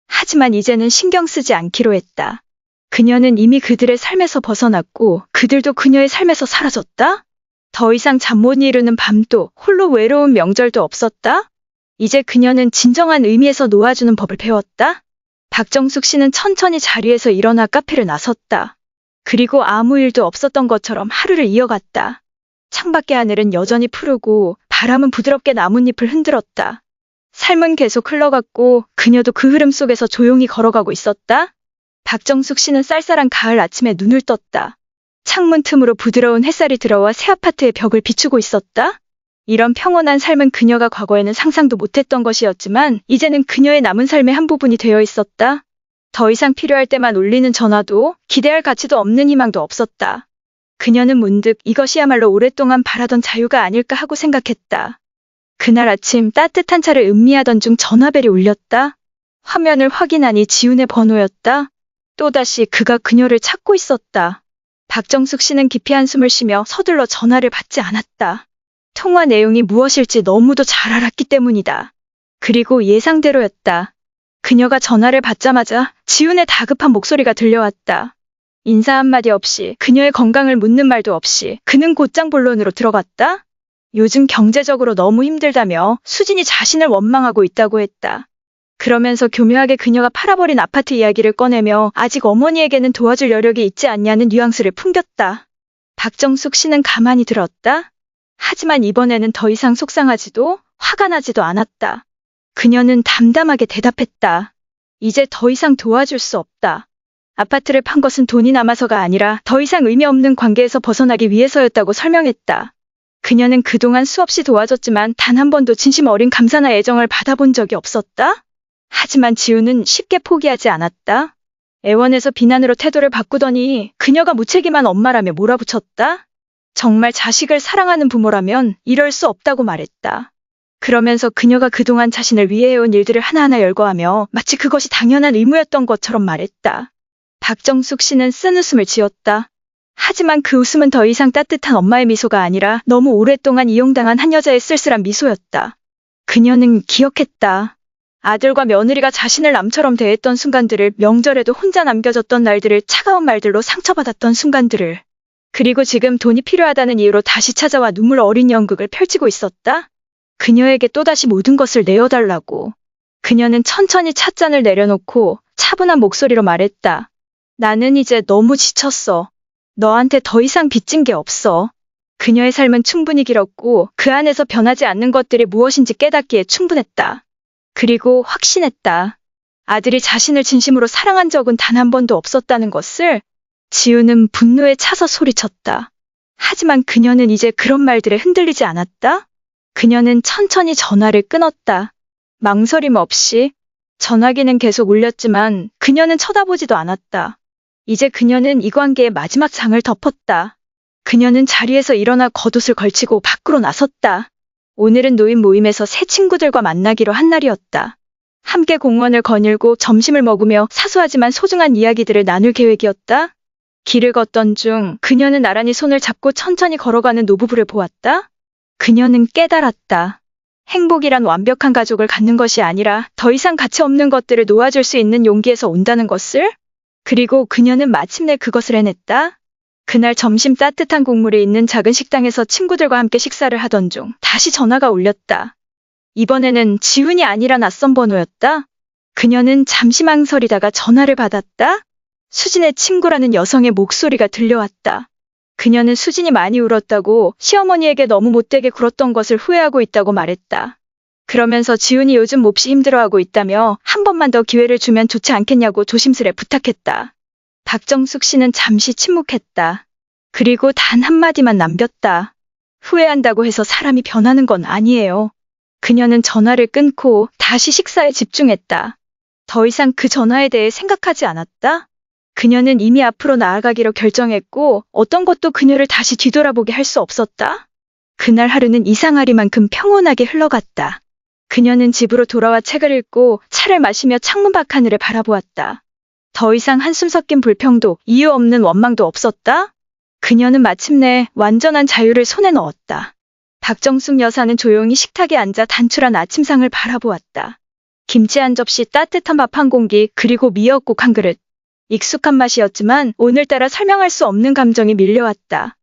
하지만 이제는 신경 쓰지 않기로 했다. 그녀는 이미 그들의 삶에서 벗어났고 그들도 그녀의 삶에서 사라졌다. 더 이상 잠 못 이루는 밤도 홀로 외로운 명절도 없었다. 이제 그녀는 진정한 의미에서 놓아주는 법을 배웠다. 박정숙 씨는 천천히 자리에서 일어나 카페를 나섰다. 그리고 아무 일도 없었던 것처럼 하루를 이어갔다. 창밖의 하늘은 여전히 푸르고 바람은 부드럽게 나뭇잎을 흔들었다. 삶은 계속 흘러갔고 그녀도 그 흐름 속에서 조용히 걸어가고 있었다. 박정숙 씨는 쌀쌀한 가을 아침에 눈을 떴다. 창문 틈으로 부드러운 햇살이 들어와 새 아파트의 벽을 비추고 있었다. 이런 평온한 삶은 그녀가 과거에는 상상도 못했던 것이었지만 이제는 그녀의 남은 삶의 한 부분이 되어 있었다. 더 이상 필요할 때만 울리는 전화도 기대할 가치도 없는 희망도 없었다. 그녀는 문득 이것이야말로 오랫동안 바라던 자유가 아닐까 하고 생각했다. 그날 아침 따뜻한 차를 음미하던 중 전화벨이 울렸다. 화면을 확인하니 지훈의 번호였다. 또다시 그가 그녀를 찾고 있었다. 박정숙 씨는 깊이 한숨을 쉬며 서둘러 전화를 받지 않았다. 통화 내용이 무엇일지 너무도 잘 알았기 때문이다. 그리고 예상대로였다. 그녀가 전화를 받자마자 지훈의 다급한 목소리가 들려왔다. 인사 한마디 없이 그녀의 건강을 묻는 말도 없이 그는 곧장 본론으로 들어갔다. 요즘 경제적으로 너무 힘들다며 수진이 자신을 원망하고 있다고 했다. 그러면서 교묘하게 그녀가 팔아버린 아파트 이야기를 꺼내며 아직 어머니에게는 도와줄 여력이 있지 않냐는 뉘앙스를 풍겼다. 박정숙 씨는 가만히 들었다. 하지만 이번에는 더 이상 속상하지도 화가 나지도 않았다. 그녀는 담담하게 대답했다. 이제 더 이상 도와줄 수 없다. 아파트를 판 것은 돈이 남아서가 아니라 더 이상 의미 없는 관계에서 벗어나기 위해서였다고 설명했다. 그녀는 그동안 수없이 도와줬지만 단 한 번도 진심 어린 감사나 애정을 받아본 적이 없었다. 하지만 지우는 쉽게 포기하지 않았다. 애원해서 비난으로 태도를 바꾸더니 그녀가 무책임한 엄마라며 몰아붙였다. 정말 자식을 사랑하는 부모라면 이럴 수 없다고 말했다. 그러면서 그녀가 그동안 자신을 위해 해온 일들을 하나하나 열거하며 마치 그것이 당연한 의무였던 것처럼 말했다. 박정숙 씨는 쓴웃음을 지었다. 하지만 그 웃음은 더 이상 따뜻한 엄마의 미소가 아니라 너무 오랫동안 이용당한 한 여자의 쓸쓸한 미소였다. 그녀는 기억했다. 아들과 며느리가 자신을 남처럼 대했던 순간들을, 명절에도 혼자 남겨졌던 날들을, 차가운 말들로 상처받았던 순간들을. 그리고 지금 돈이 필요하다는 이유로 다시 찾아와 눈물 어린 연극을 펼치고 있었다. 그녀에게 또다시 모든 것을 내어달라고. 그녀는 천천히 찻잔을 내려놓고 차분한 목소리로 말했다. 나는 이제 너무 지쳤어. 너한테 더 이상 빚진 게 없어. 그녀의 삶은 충분히 길었고 그 안에서 변하지 않는 것들이 무엇인지 깨닫기에 충분했다. 그리고 확신했다. 아들이 자신을 진심으로 사랑한 적은 단 한 번도 없었다는 것을. 지우는 분노에 차서 소리쳤다. 하지만 그녀는 이제 그런 말들에 흔들리지 않았다. 그녀는 천천히 전화를 끊었다. 망설임 없이. 전화기는 계속 울렸지만 그녀는 쳐다보지도 않았다. 이제 그녀는 이 관계의 마지막 장을 덮었다. 그녀는 자리에서 일어나 겉옷을 걸치고 밖으로 나섰다. 오늘은 노인 모임에서 새 친구들과 만나기로 한 날이었다. 함께 공원을 거닐고 점심을 먹으며 사소하지만 소중한 이야기들을 나눌 계획이었다. 길을 걷던 중 그녀는 나란히 손을 잡고 천천히 걸어가는 노부부를 보았다. 그녀는 깨달았다. 행복이란 완벽한 가족을 갖는 것이 아니라 더 이상 가치 없는 것들을 놓아줄 수 있는 용기에서 온다는 것을. 그리고 그녀는 마침내 그것을 해냈다. 그날 점심 따뜻한 국물이 있는 작은 식당에서 친구들과 함께 식사를 하던 중 다시 전화가 울렸다. 이번에는 지훈이 아니라 낯선 번호였다. 그녀는 잠시 망설이다가 전화를 받았다. 수진의 친구라는 여성의 목소리가 들려왔다. 그녀는 수진이 많이 울었다고, 시어머니에게 너무 못되게 굴었던 것을 후회하고 있다고 말했다. 그러면서 지훈이 요즘 몹시 힘들어하고 있다며 한 번만 더 기회를 주면 좋지 않겠냐고 조심스레 부탁했다. 박정숙 씨는 잠시 침묵했다. 그리고 단 한마디만 남겼다. 후회한다고 해서 사람이 변하는 건 아니에요. 그녀는 전화를 끊고 다시 식사에 집중했다. 더 이상 그 전화에 대해 생각하지 않았다. 그녀는 이미 앞으로 나아가기로 결정했고 어떤 것도 그녀를 다시 뒤돌아보게 할 수 없었다. 그날 하루는 이상하리만큼 평온하게 흘러갔다. 그녀는 집으로 돌아와 책을 읽고 차를 마시며 창문 밖 하늘을 바라보았다. 더 이상 한숨 섞인 불평도 이유 없는 원망도 없었다. 그녀는 마침내 완전한 자유를 손에 넣었다. 박정숙 여사는 조용히 식탁에 앉아 단출한 아침상을 바라보았다. 김치 한 접시, 따뜻한 밥 한 공기, 그리고 미역국 한 그릇. 익숙한 맛이었지만 오늘따라 설명할 수 없는 감정이 밀려왔다.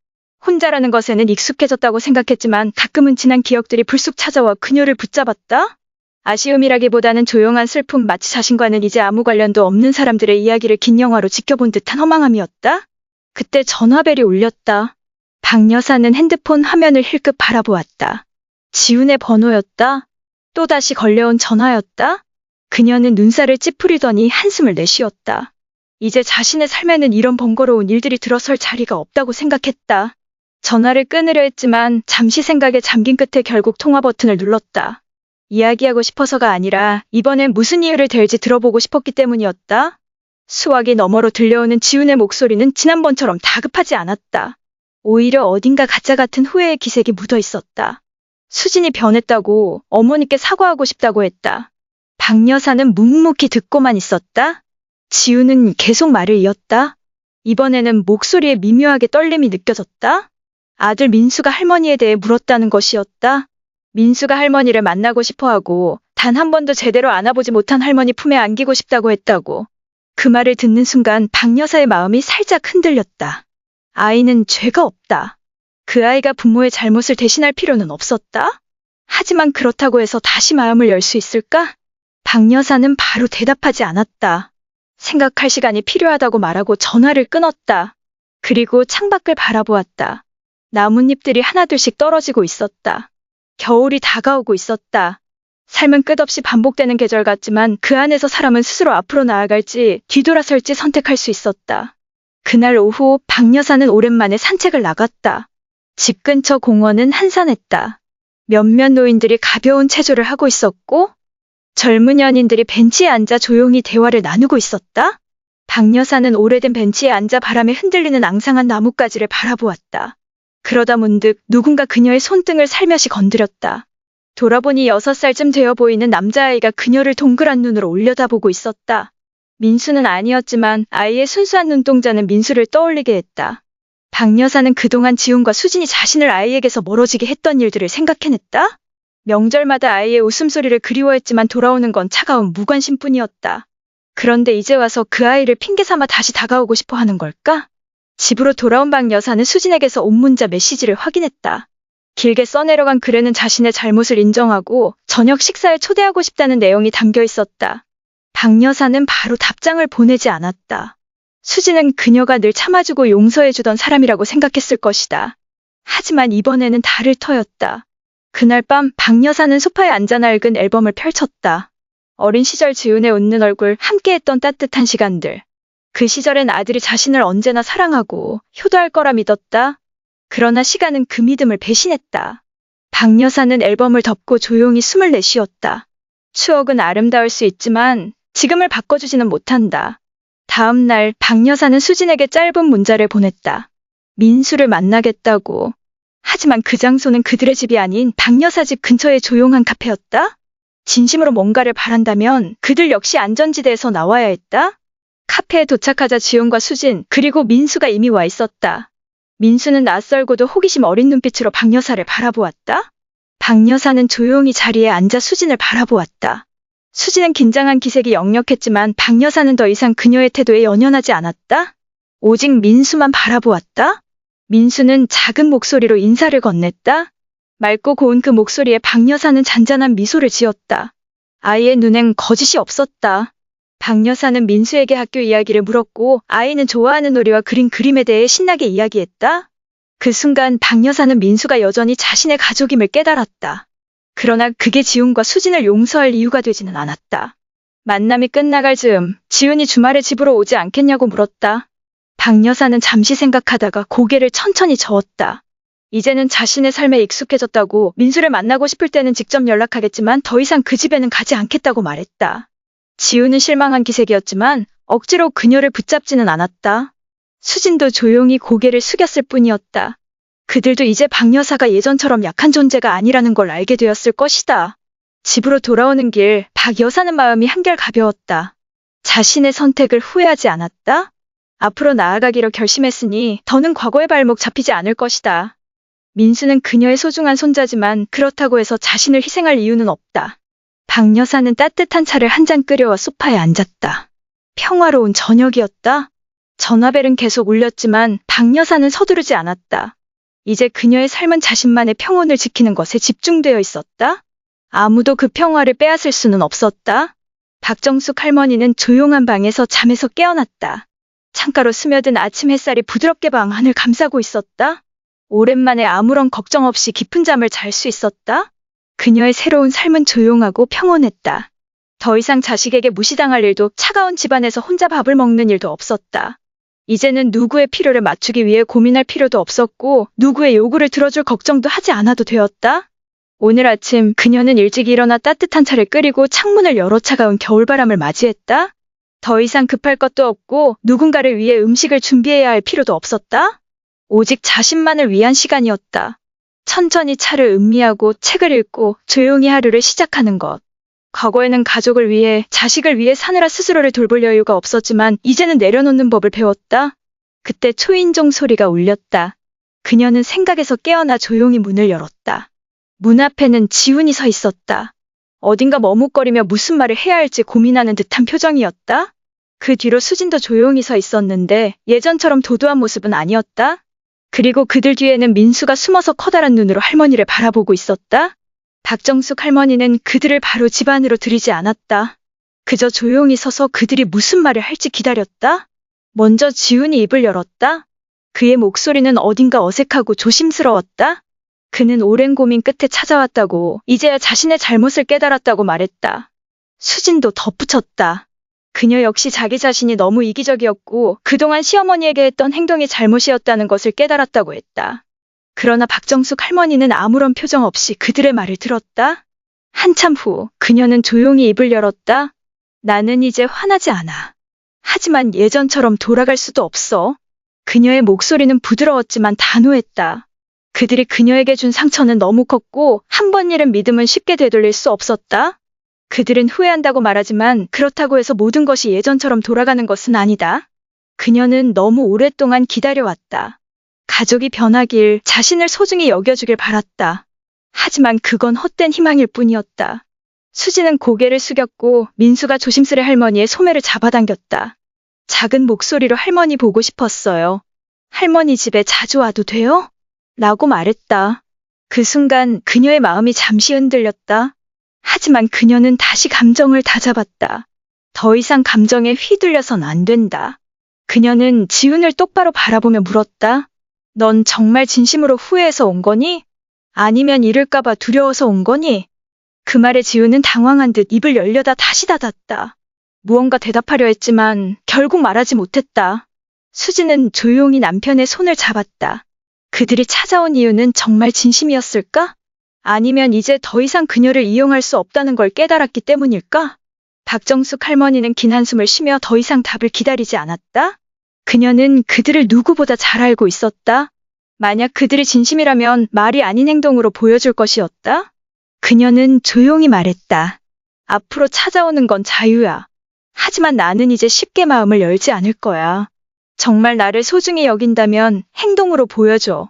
혼자라는 것에는 익숙해졌다고 생각했지만 가끔은 지난 기억들이 불쑥 찾아와 그녀를 붙잡았다. 아쉬움이라기보다는 조용한 슬픔, 마치 자신과는 이제 아무 관련도 없는 사람들의 이야기를 긴 영화로 지켜본 듯한 허망함이었다. 그때 전화벨이 울렸다. 박 여사는 핸드폰 화면을 힐끗 바라보았다. 지훈의 번호였다. 또다시 걸려온 전화였다. 그녀는 눈살을 찌푸리더니 한숨을 내쉬었다. 이제 자신의 삶에는 이런 번거로운 일들이 들어설 자리가 없다고 생각했다. 전화를 끊으려 했지만 잠시 생각에 잠긴 끝에 결국 통화 버튼을 눌렀다. 이야기하고 싶어서가 아니라 이번엔 무슨 이유를 댈지 들어보고 싶었기 때문이었다. 수화기 너머로 들려오는 지훈의 목소리는 지난번처럼 다급하지 않았다. 오히려 어딘가 가짜 같은 후회의 기색이 묻어 있었다. 수진이 변했다고, 어머니께 사과하고 싶다고 했다. 박 여사는 묵묵히 듣고만 있었다. 지훈은 계속 말을 이었다. 이번에는 목소리에 미묘하게 떨림이 느껴졌다. 아들 민수가 할머니에 대해 물었다는 것이었다. 민수가 할머니를 만나고 싶어하고 단 한 번도 제대로 안아보지 못한 할머니 품에 안기고 싶다고 했다고. 그 말을 듣는 순간 박 여사의 마음이 살짝 흔들렸다. 아이는 죄가 없다. 그 아이가 부모의 잘못을 대신할 필요는 없었다. 하지만 그렇다고 해서 다시 마음을 열 수 있을까? 박 여사는 바로 대답하지 않았다. 생각할 시간이 필요하다고 말하고 전화를 끊었다. 그리고 창밖을 바라보았다. 나뭇잎들이 하나둘씩 떨어지고 있었다. 겨울이 다가오고 있었다. 삶은 끝없이 반복되는 계절 같지만 그 안에서 사람은 스스로 앞으로 나아갈지 뒤돌아설지 선택할 수 있었다. 그날 오후 박 여사는 오랜만에 산책을 나갔다. 집 근처 공원은 한산했다. 몇몇 노인들이 가벼운 체조를 하고 있었고 젊은 연인들이 벤치에 앉아 조용히 대화를 나누고 있었다. 박 여사는 오래된 벤치에 앉아 바람에 흔들리는 앙상한 나뭇가지를 바라보았다. 그러다 문득 누군가 그녀의 손등을 살며시 건드렸다. 돌아보니 6살쯤 되어 보이는 남자아이가 그녀를 동그란 눈으로 올려다보고 있었다. 민수는 아니었지만 아이의 순수한 눈동자는 민수를 떠올리게 했다. 박 여사는 그동안 지훈과 수진이 자신을 아이에게서 멀어지게 했던 일들을 생각해냈다. 명절마다 아이의 웃음소리를 그리워했지만 돌아오는 건 차가운 무관심뿐이었다. 그런데 이제 와서 그 아이를 핑계삼아 다시 다가오고 싶어 하는 걸까? 집으로 돌아온 박 여사는 수진에게서 온 문자 메시지를 확인했다. 길게 써내려간 글에는 자신의 잘못을 인정하고 저녁 식사에 초대하고 싶다는 내용이 담겨 있었다. 박 여사는 바로 답장을 보내지 않았다. 수진은 그녀가 늘 참아주고 용서해주던 사람이라고 생각했을 것이다. 하지만 이번에는 다를 터였다. 그날 밤 박 여사는 소파에 앉아 낡은 앨범을 펼쳤다. 어린 시절 지훈의 웃는 얼굴, 함께했던 따뜻한 시간들. 그 시절엔 아들이 자신을 언제나 사랑하고 효도할 거라 믿었다. 그러나 시간은 그 믿음을 배신했다. 박 여사는 앨범을 덮고 조용히 숨을 내쉬었다. 추억은 아름다울 수 있지만 지금을 바꿔주지는 못한다. 다음 날 박 여사는 수진에게 짧은 문자를 보냈다. 민수를 만나겠다고. 하지만 그 장소는 그들의 집이 아닌 박 여사 집 근처의 조용한 카페였다. 진심으로 뭔가를 바란다면 그들 역시 안전지대에서 나와야 했다. 카페에 도착하자 지훈과 수진 그리고 민수가 이미 와 있었다. 민수는 낯설고도 호기심 어린 눈빛으로 박 여사를 바라보았다. 박 여사는 조용히 자리에 앉아 수진을 바라보았다. 수진은 긴장한 기색이 역력했지만 박 여사는 더 이상 그녀의 태도에 연연하지 않았다. 오직 민수만 바라보았다. 민수는 작은 목소리로 인사를 건넸다. 맑고 고운 그 목소리에 박 여사는 잔잔한 미소를 지었다. 아이의 눈엔 거짓이 없었다. 박 여사는 민수에게 학교 이야기를 물었고 아이는 좋아하는 놀이와 그린 그림에 대해 신나게 이야기했다. 그 순간 박 여사는 민수가 여전히 자신의 가족임을 깨달았다. 그러나 그게 지훈과 수진을 용서할 이유가 되지는 않았다. 만남이 끝나갈 즈음 지훈이 주말에 집으로 오지 않겠냐고 물었다. 박 여사는 잠시 생각하다가 고개를 천천히 저었다. 이제는 자신의 삶에 익숙해졌다고 민수를 만나고 싶을 때는 직접 연락하겠지만 더 이상 그 집에는 가지 않겠다고 말했다. 지훈은 실망한 기색이었지만 억지로 그녀를 붙잡지는 않았다. 수진도 조용히 고개를 숙였을 뿐이었다. 그들도 이제 박 여사가 예전처럼 약한 존재가 아니라는 걸 알게 되었을 것이다. 집으로 돌아오는 길 박 여사는 마음이 한결 가벼웠다. 자신의 선택을 후회하지 않았다. 앞으로 나아가기로 결심했으니 더는 과거의 발목 잡히지 않을 것이다. 민수는 그녀의 소중한 손자지만 그렇다고 해서 자신을 희생할 이유는 없다. 박 여사는 따뜻한 차를 한 잔 끓여와 소파에 앉았다. 평화로운 저녁이었다. 전화벨은 계속 울렸지만 박 여사는 서두르지 않았다. 이제 그녀의 삶은 자신만의 평온을 지키는 것에 집중되어 있었다. 아무도 그 평화를 빼앗을 수는 없었다. 박정숙 할머니는 조용한 방에서 잠에서 깨어났다. 창가로 스며든 아침 햇살이 부드럽게 방 안을 감싸고 있었다. 오랜만에 아무런 걱정 없이 깊은 잠을 잘 수 있었다. 그녀의 새로운 삶은 조용하고 평온했다. 더 이상 자식에게 무시당할 일도 차가운 집안에서 혼자 밥을 먹는 일도 없었다. 이제는 누구의 필요를 맞추기 위해 고민할 필요도 없었고 누구의 요구를 들어줄 걱정도 하지 않아도 되었다. 오늘 아침 그녀는 일찍 일어나 따뜻한 차를 끓이고 창문을 열어 차가운 겨울바람을 맞이했다. 더 이상 급할 것도 없고 누군가를 위해 음식을 준비해야 할 필요도 없었다. 오직 자신만을 위한 시간이었다. 천천히 차를 음미하고 책을 읽고 조용히 하루를 시작하는 것. 과거에는 가족을 위해, 자식을 위해 사느라 스스로를 돌볼 여유가 없었지만 이제는 내려놓는 법을 배웠다. 그때 초인종 소리가 울렸다. 그녀는 생각에서 깨어나 조용히 문을 열었다. 문 앞에는 지훈이 서 있었다. 어딘가 머뭇거리며 무슨 말을 해야 할지 고민하는 듯한 표정이었다. 그 뒤로 수진도 조용히 서 있었는데 예전처럼 도도한 모습은 아니었다. 그리고 그들 뒤에는 민수가 숨어서 커다란 눈으로 할머니를 바라보고 있었다. 박정숙 할머니는 그들을 바로 집 안으로 들이지 않았다. 그저 조용히 서서 그들이 무슨 말을 할지 기다렸다. 먼저 지훈이 입을 열었다. 그의 목소리는 어딘가 어색하고 조심스러웠다. 그는 오랜 고민 끝에 찾아왔다고, 이제야 자신의 잘못을 깨달았다고 말했다. 수진도 덧붙였다. 그녀 역시 자기 자신이 너무 이기적이었고 그동안 시어머니에게 했던 행동이 잘못이었다는 것을 깨달았다고 했다. 그러나 박정숙 할머니는 아무런 표정 없이 그들의 말을 들었다. 한참 후 그녀는 조용히 입을 열었다. 나는 이제 화나지 않아. 하지만 예전처럼 돌아갈 수도 없어. 그녀의 목소리는 부드러웠지만 단호했다. 그들이 그녀에게 준 상처는 너무 컸고 한 번 잃은 믿음은 쉽게 되돌릴 수 없었다. 그들은 후회한다고 말하지만 그렇다고 해서 모든 것이 예전처럼 돌아가는 것은 아니다. 그녀는 너무 오랫동안 기다려왔다. 가족이 변하길, 자신을 소중히 여겨주길 바랐다. 하지만 그건 헛된 희망일 뿐이었다. 수지는 고개를 숙였고 민수가 조심스레 할머니의 소매를 잡아당겼다. 작은 목소리로 할머니 보고 싶었어요. 할머니 집에 자주 와도 돼요? 라고 말했다. 그 순간 그녀의 마음이 잠시 흔들렸다. 하지만 그녀는 다시 감정을 다잡았다. 더 이상 감정에 휘둘려선 안 된다. 그녀는 지훈을 똑바로 바라보며 물었다. 넌 정말 진심으로 후회해서 온 거니? 아니면 잃을까봐 두려워서 온 거니? 그 말에 지훈은 당황한 듯 입을 열려다 다시 닫았다. 무언가 대답하려 했지만 결국 말하지 못했다. 수지는 조용히 남편의 손을 잡았다. 그들이 찾아온 이유는 정말 진심이었을까? 아니면 이제 더 이상 그녀를 이용할 수 없다는 걸 깨달았기 때문일까? 박정숙 할머니는 긴 한숨을 쉬며 더 이상 답을 기다리지 않았다. 그녀는 그들을 누구보다 잘 알고 있었다. 만약 그들이 진심이라면 말이 아닌 행동으로 보여줄 것이었다. 그녀는 조용히 말했다. 앞으로 찾아오는 건 자유야. 하지만 나는 이제 쉽게 마음을 열지 않을 거야. 정말 나를 소중히 여긴다면 행동으로 보여줘.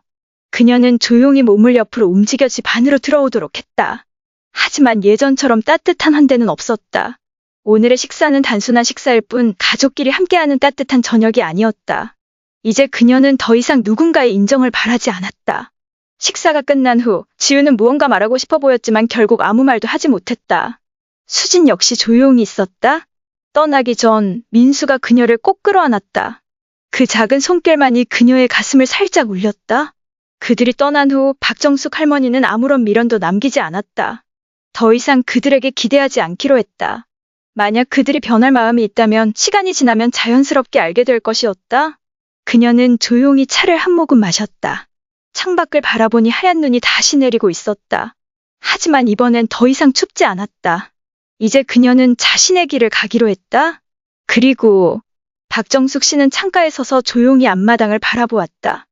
그녀는 조용히 몸을 옆으로 움직여 집 안으로 들어오도록 했다. 하지만 예전처럼 따뜻한 한대는 없었다. 오늘의 식사는 단순한 식사일 뿐 가족끼리 함께하는 따뜻한 저녁이 아니었다. 이제 그녀는 더 이상 누군가의 인정을 바라지 않았다. 식사가 끝난 후 지우는 무언가 말하고 싶어 보였지만 결국 아무 말도 하지 못했다. 수진 역시 조용히 있었다. 떠나기 전 민수가 그녀를 꼭 끌어안았다. 그 작은 손길만이 그녀의 가슴을 살짝 울렸다. 그들이 떠난 후 박정숙 할머니는 아무런 미련도 남기지 않았다. 더 이상 그들에게 기대하지 않기로 했다. 만약 그들이 변할 마음이 있다면 시간이 지나면 자연스럽게 알게 될 것이었다. 그녀는 조용히 차를 한 모금 마셨다. 창밖을 바라보니 하얀 눈이 다시 내리고 있었다. 하지만 이번엔 더 이상 춥지 않았다. 이제 그녀는 자신의 길을 가기로 했다. 그리고 박정숙 씨는 창가에 서서 조용히 앞마당을 바라보았다.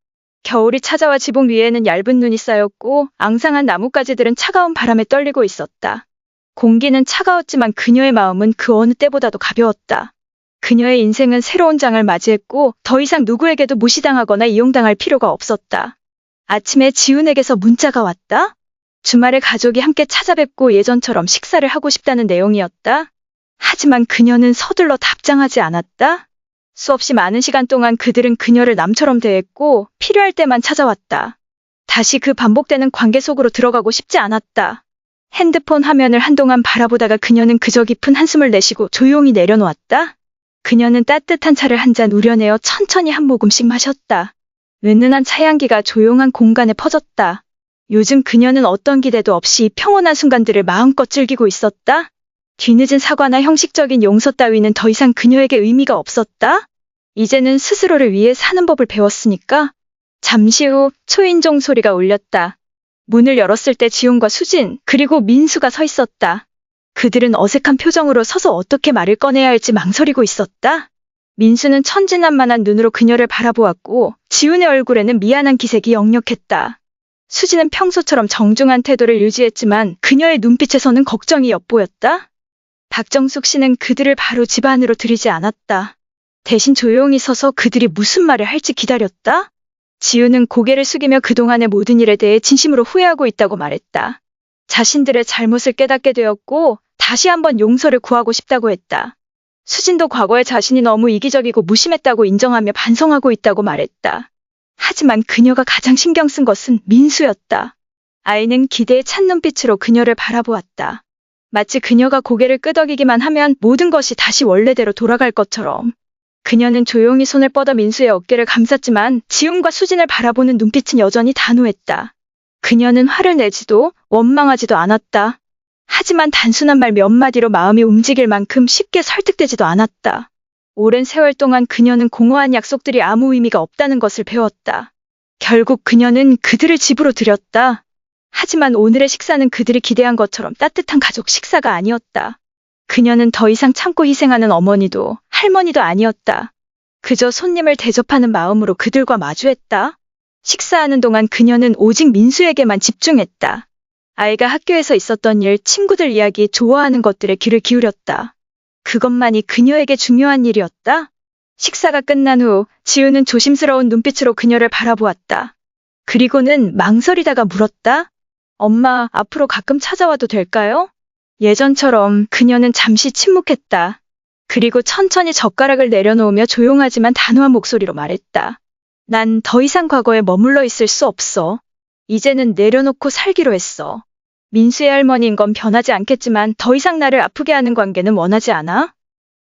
겨울이 찾아와 지붕 위에는 얇은 눈이 쌓였고 앙상한 나뭇가지들은 차가운 바람에 떨리고 있었다. 공기는 차가웠지만 그녀의 마음은 그 어느 때보다도 가벼웠다. 그녀의 인생은 새로운 장을 맞이했고 더 이상 누구에게도 무시당하거나 이용당할 필요가 없었다. 아침에 지훈에게서 문자가 왔다. 주말에 가족이 함께 찾아뵙고 예전처럼 식사를 하고 싶다는 내용이었다. 하지만 그녀는 서둘러 답장하지 않았다. 수없이 많은 시간 동안 그들은 그녀를 남처럼 대했고 필요할 때만 찾아왔다. 다시 그 반복되는 관계 속으로 들어가고 싶지 않았다. 핸드폰 화면을 한동안 바라보다가 그녀는 그저 깊은 한숨을 내쉬고 조용히 내려놓았다. 그녀는 따뜻한 차를 한 잔 우려내어 천천히 한 모금씩 마셨다. 은은한 차향기가 조용한 공간에 퍼졌다. 요즘 그녀는 어떤 기대도 없이 평온한 순간들을 마음껏 즐기고 있었다. 뒤늦은 사과나 형식적인 용서 따위는 더 이상 그녀에게 의미가 없었다. 이제는 스스로를 위해 사는 법을 배웠으니까. 잠시 후 초인종 소리가 울렸다. 문을 열었을 때 지훈과 수진, 그리고 민수가 서 있었다. 그들은 어색한 표정으로 서서 어떻게 말을 꺼내야 할지 망설이고 있었다. 민수는 천진난만한 눈으로 그녀를 바라보았고 지훈의 얼굴에는 미안한 기색이 역력했다. 수지는 평소처럼 정중한 태도를 유지했지만 그녀의 눈빛에서는 걱정이 엿보였다. 박정숙 씨는 그들을 바로 집 안으로 들이지 않았다. 대신 조용히 서서 그들이 무슨 말을 할지 기다렸다. 지우는 고개를 숙이며 그동안의 모든 일에 대해 진심으로 후회하고 있다고 말했다. 자신들의 잘못을 깨닫게 되었고 다시 한번 용서를 구하고 싶다고 했다. 수진도 과거에 자신이 너무 이기적이고 무심했다고 인정하며 반성하고 있다고 말했다. 하지만 그녀가 가장 신경 쓴 것은 민수였다. 아이는 기대에 찬 눈빛으로 그녀를 바라보았다. 마치 그녀가 고개를 끄덕이기만 하면 모든 것이 다시 원래대로 돌아갈 것처럼. 그녀는 조용히 손을 뻗어 민수의 어깨를 감쌌지만 지훈과 수진을 바라보는 눈빛은 여전히 단호했다. 그녀는 화를 내지도 원망하지도 않았다. 하지만 단순한 말 몇 마디로 마음이 움직일 만큼 쉽게 설득되지도 않았다. 오랜 세월 동안 그녀는 공허한 약속들이 아무 의미가 없다는 것을 배웠다. 결국 그녀는 그들을 집으로 들였다. 하지만 오늘의 식사는 그들이 기대한 것처럼 따뜻한 가족 식사가 아니었다. 그녀는 더 이상 참고 희생하는 어머니도 할머니도 아니었다. 그저 손님을 대접하는 마음으로 그들과 마주했다. 식사하는 동안 그녀는 오직 민수에게만 집중했다. 아이가 학교에서 있었던 일, 친구들 이야기, 좋아하는 것들에 귀를 기울였다. 그것만이 그녀에게 중요한 일이었다. 식사가 끝난 후 지우는 조심스러운 눈빛으로 그녀를 바라보았다. 그리고는 망설이다가 물었다. 엄마, 앞으로 가끔 찾아와도 될까요? 예전처럼 그녀는 잠시 침묵했다. 그리고 천천히 젓가락을 내려놓으며 조용하지만 단호한 목소리로 말했다. 난 더 이상 과거에 머물러 있을 수 없어. 이제는 내려놓고 살기로 했어. 민수의 할머니인 건 변하지 않겠지만 더 이상 나를 아프게 하는 관계는 원하지 않아.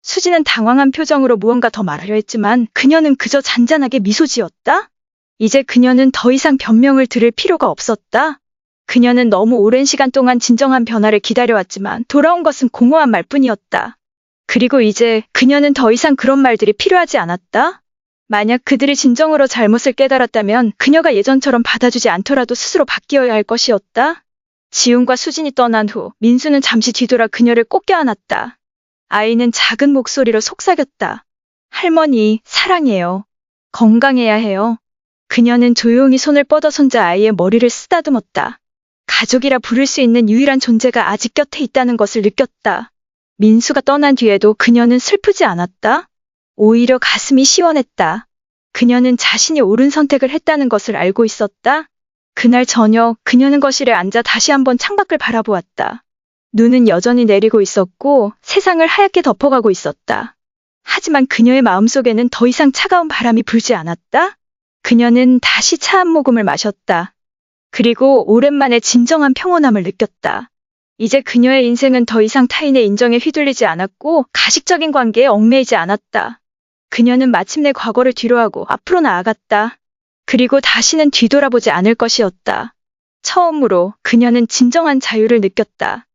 수지는 당황한 표정으로 무언가 더 말하려 했지만 그녀는 그저 잔잔하게 미소 지었다. 이제 그녀는 더 이상 변명을 들을 필요가 없었다. 그녀는 너무 오랜 시간 동안 진정한 변화를 기다려왔지만 돌아온 것은 공허한 말뿐이었다. 그리고 이제 그녀는 더 이상 그런 말들이 필요하지 않았다. 만약 그들이 진정으로 잘못을 깨달았다면 그녀가 예전처럼 받아주지 않더라도 스스로 바뀌어야 할 것이었다. 지훈과 수진이 떠난 후 민수는 잠시 뒤돌아 그녀를 꼭 껴안았다. 아이는 작은 목소리로 속삭였다. 할머니, 사랑해요. 건강해야 해요. 그녀는 조용히 손을 뻗어 손자 아이의 머리를 쓰다듬었다. 가족이라 부를 수 있는 유일한 존재가 아직 곁에 있다는 것을 느꼈다. 민수가 떠난 뒤에도 그녀는 슬프지 않았다. 오히려 가슴이 시원했다. 그녀는 자신이 옳은 선택을 했다는 것을 알고 있었다. 그날 저녁 그녀는 거실에 앉아 다시 한번 창밖을 바라보았다. 눈은 여전히 내리고 있었고 세상을 하얗게 덮어가고 있었다. 하지만 그녀의 마음속에는 더 이상 차가운 바람이 불지 않았다. 그녀는 다시 차 한 모금을 마셨다. 그리고 오랜만에 진정한 평온함을 느꼈다. 이제 그녀의 인생은 더 이상 타인의 인정에 휘둘리지 않았고 가식적인 관계에 얽매이지 않았다. 그녀는 마침내 과거를 뒤로하고 앞으로 나아갔다. 그리고 다시는 뒤돌아보지 않을 것이었다. 처음으로 그녀는 진정한 자유를 느꼈다.